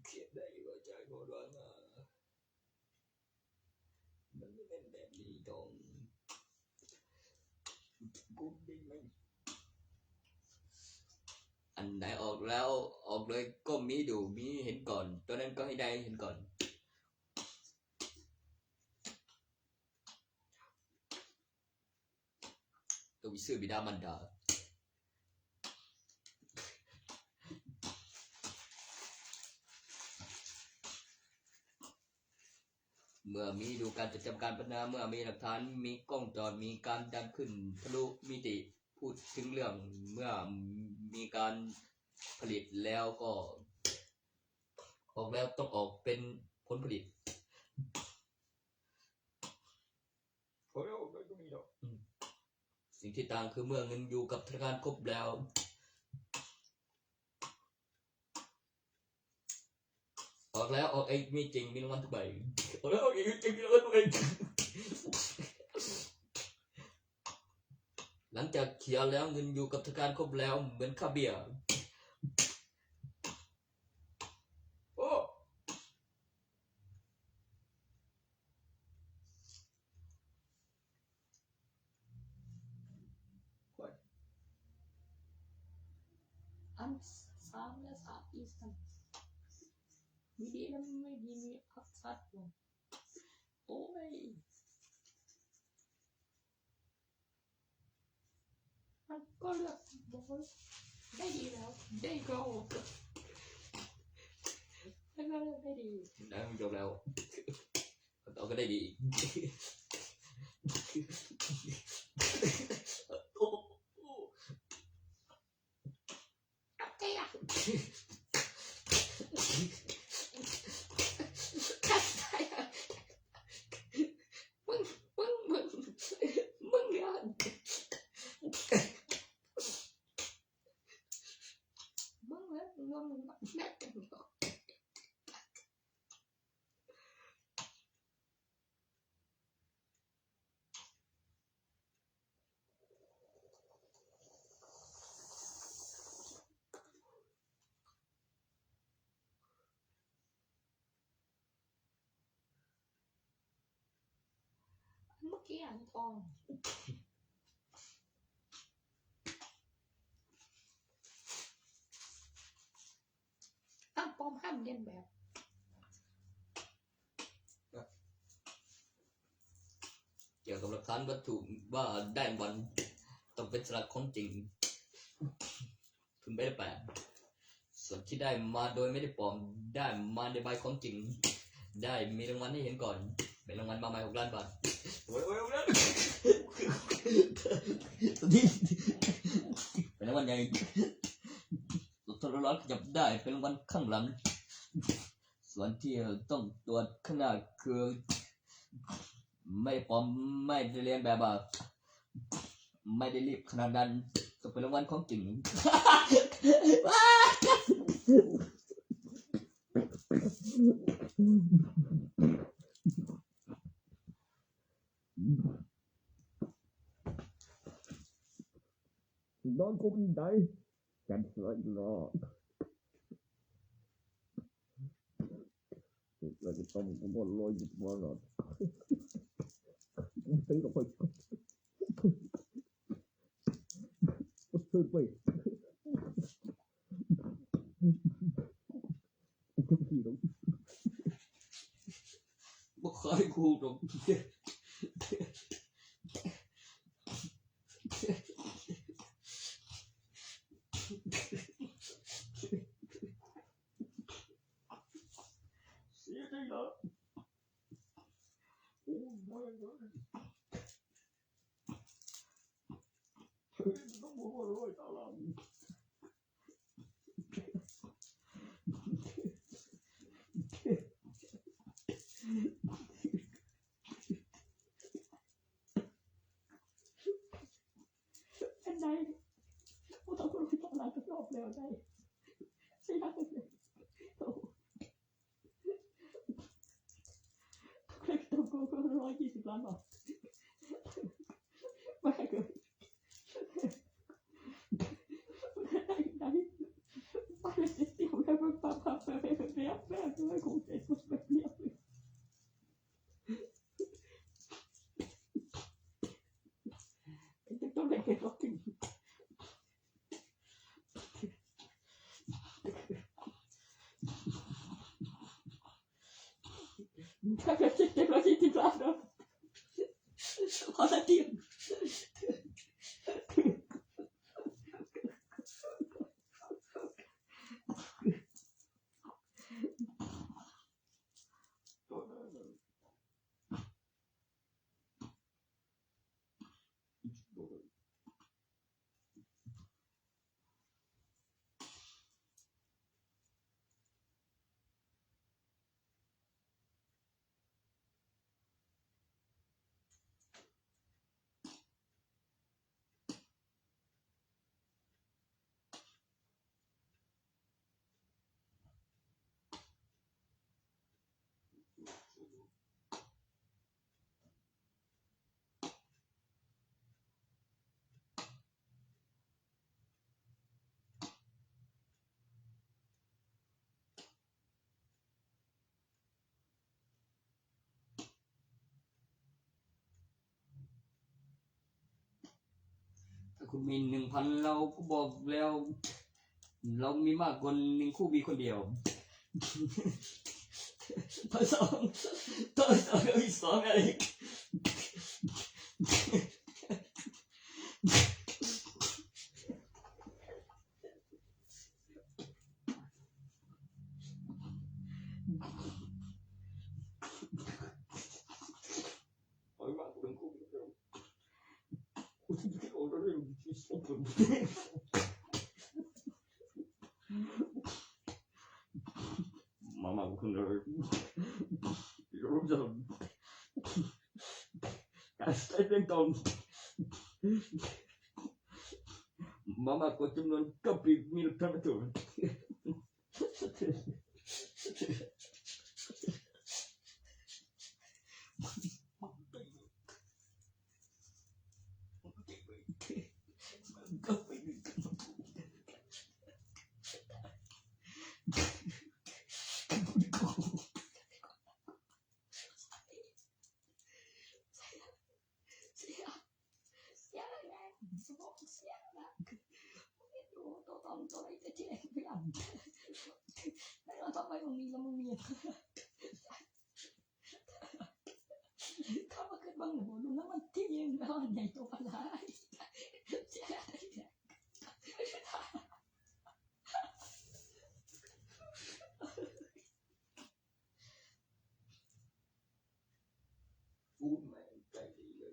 เขียนได้ว่าใจโบราณมันไม่เป็นแบบนี้ตรงกูดิ้นไหมอันไหนออกแล้วออกเลยก็มีดูมีเห็นก่อนตัวนั้นก็ให้ได้เห็นก่อนตัววิสือบิดามันดาเมื่อมีดูการจัดการปัญหาเมื่อมีหลักฐานมีกล้องจอมีการดันขึ้นทะลุมิติพูดถึงเรื่องเมื่อมีการผลิตแล้วก็ออกแล้วต้องออกเป็นผลผลิตพอแล้วก็มีดอกสิ่งที่ต่างคือเมื่อเงินอยู่กับธนาคารครบแล้วออกแล้วออกเองมีจริงมีรางวัลทุกใบออกแล้วออกเองมีจริงมีรางวัลทุกใบหลังจากเขียนแล้วเงินอยู่กับธนาคารครบแล้วเหมือนค่าเบี้ยโอ้อันสามและสามอีสันมีดีแล้วไม่ดีมีอักษัตริย์โอ้ยมันก็เลือกบอลได้ดีแล้วได้โกลแล้วก็เลือกได้ดีได้มันจบแล้วต่อก็ได้ดีโอเคอ่ะมึงอย่ามึงแม่กันหรอกเมื่อกี้อ่านทองห้ามปลอมห้ามเลียนแบบเกี่ยวกับหลักฐานวัตถุว่าได้วันต้องเป็นสลักของจริงคุณไม่ได้แปลส่วนที่ได้มาโดยไม่ได้ปลอมได้มาในใบของจริงได้มีรางวัลให้เห็นก่อนเป็นรางวัลมาใหม่6 ล้านบาทโอ้ยเป็นรางวัลใหญ่โทรทัศน์ขยับได้เป็นรางวัลข้างหลังส่วนที่ต้องตรวจข้างหน้าคือไม่ปลอมไม่ได้เรียนแบบไม่ได้รีบขนาดนั้นต้องเป็นรางวัลของจริง นอนคงได้กันสวยรอเราจะต้องบ่ลอยอยู่บ่รอดตึงก็ไปตึงไปบ่เคยกูดอก เสียใจแล้วโอ้ไม่ต้องบ่ลอยตาลำอันใดบ่ต้องรู้จักหลายก็จบแล้วได้สิฮักเลยโอ้เคยต้องกูก็120ล้านบาทไม่เกินได้ไปเลยเดี๋ยวแม่ปั๊บๆไปเรียบแม่ด้วยคงเสร็จแบบเรียบเลยจะต้องได้เก็บรถถึงถ้าเกิดเก็บ120ล้านเนาะพอละเดียวถ้าคุณมี 1,000 เราก็บอกแล้วเรามีมากกว่า1คู่มีคนเดียวต่อ2อีก2อะไรMamma kunde rosa Kastet don Mamma ko จำนวน9มีท่านประตูตัวไหนจะที่ไหนไม่เอาแล้วเราทำไมมึงมีแล้วมึงมีเข้ามาเกิดบางหนูดูแล้วมันที่ยังนอนใหญ่ตัวอะไรเสียอะไรเนี่ยพูดไม่ใจดีเลย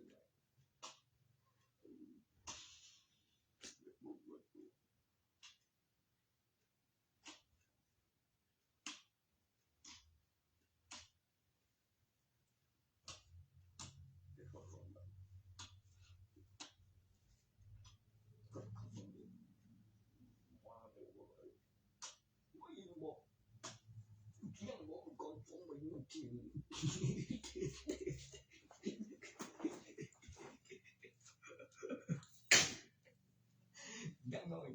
ยังน้อย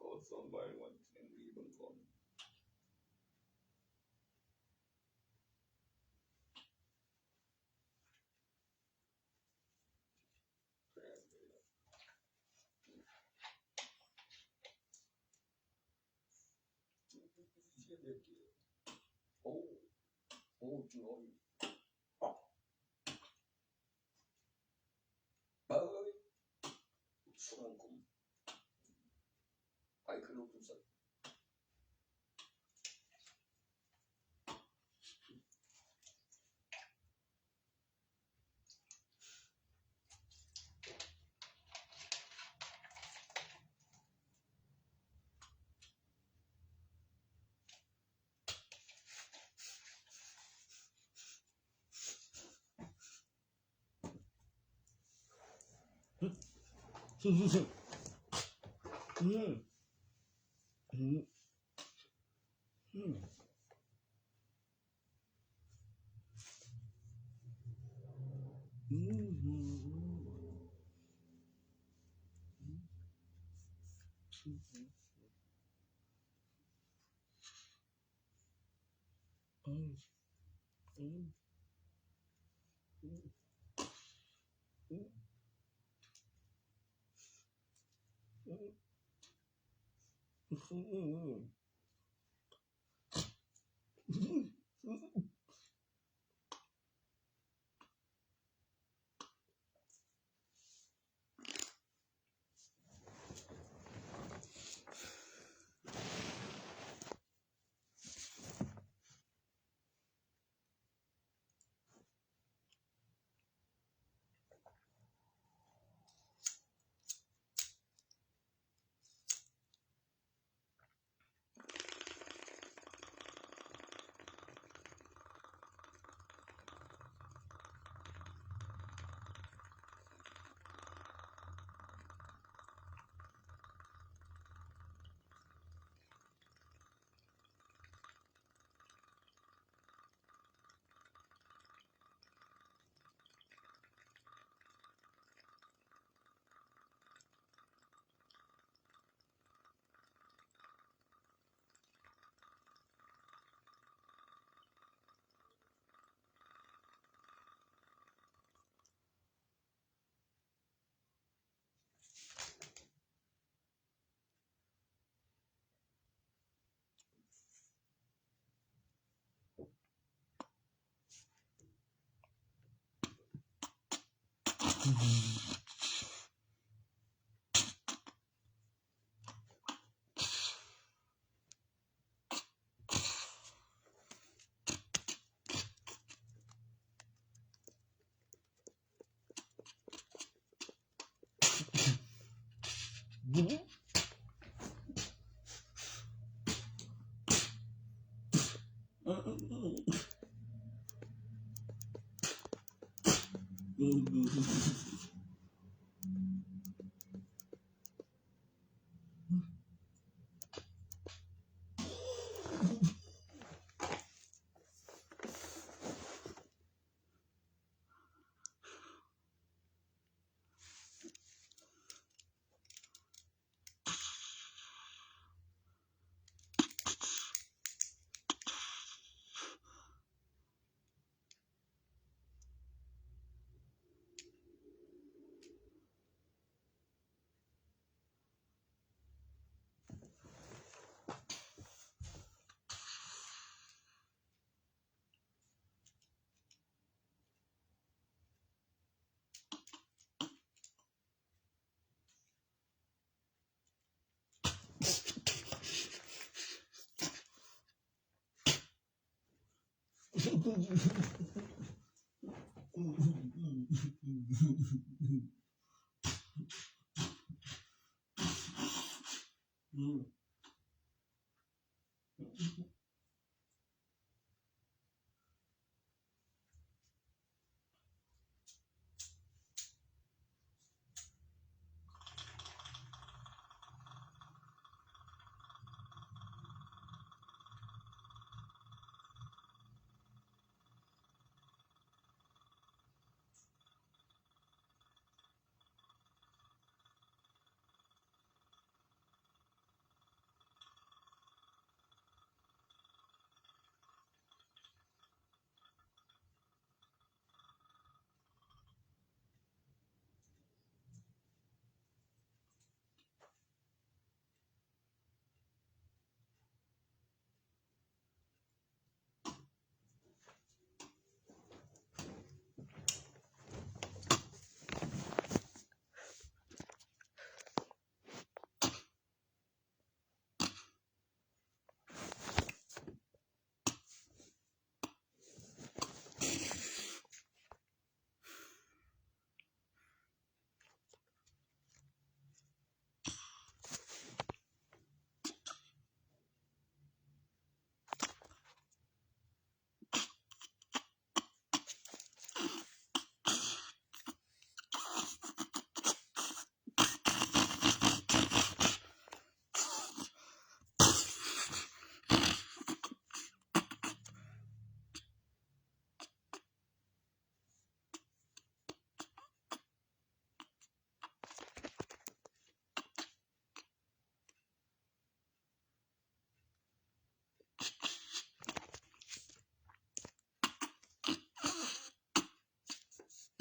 ก็สบายวันยังมีบางคนโอ้โอ้จอยเอ้ยสองคนไปขึ้นรถทุกสัตว์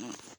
Mm.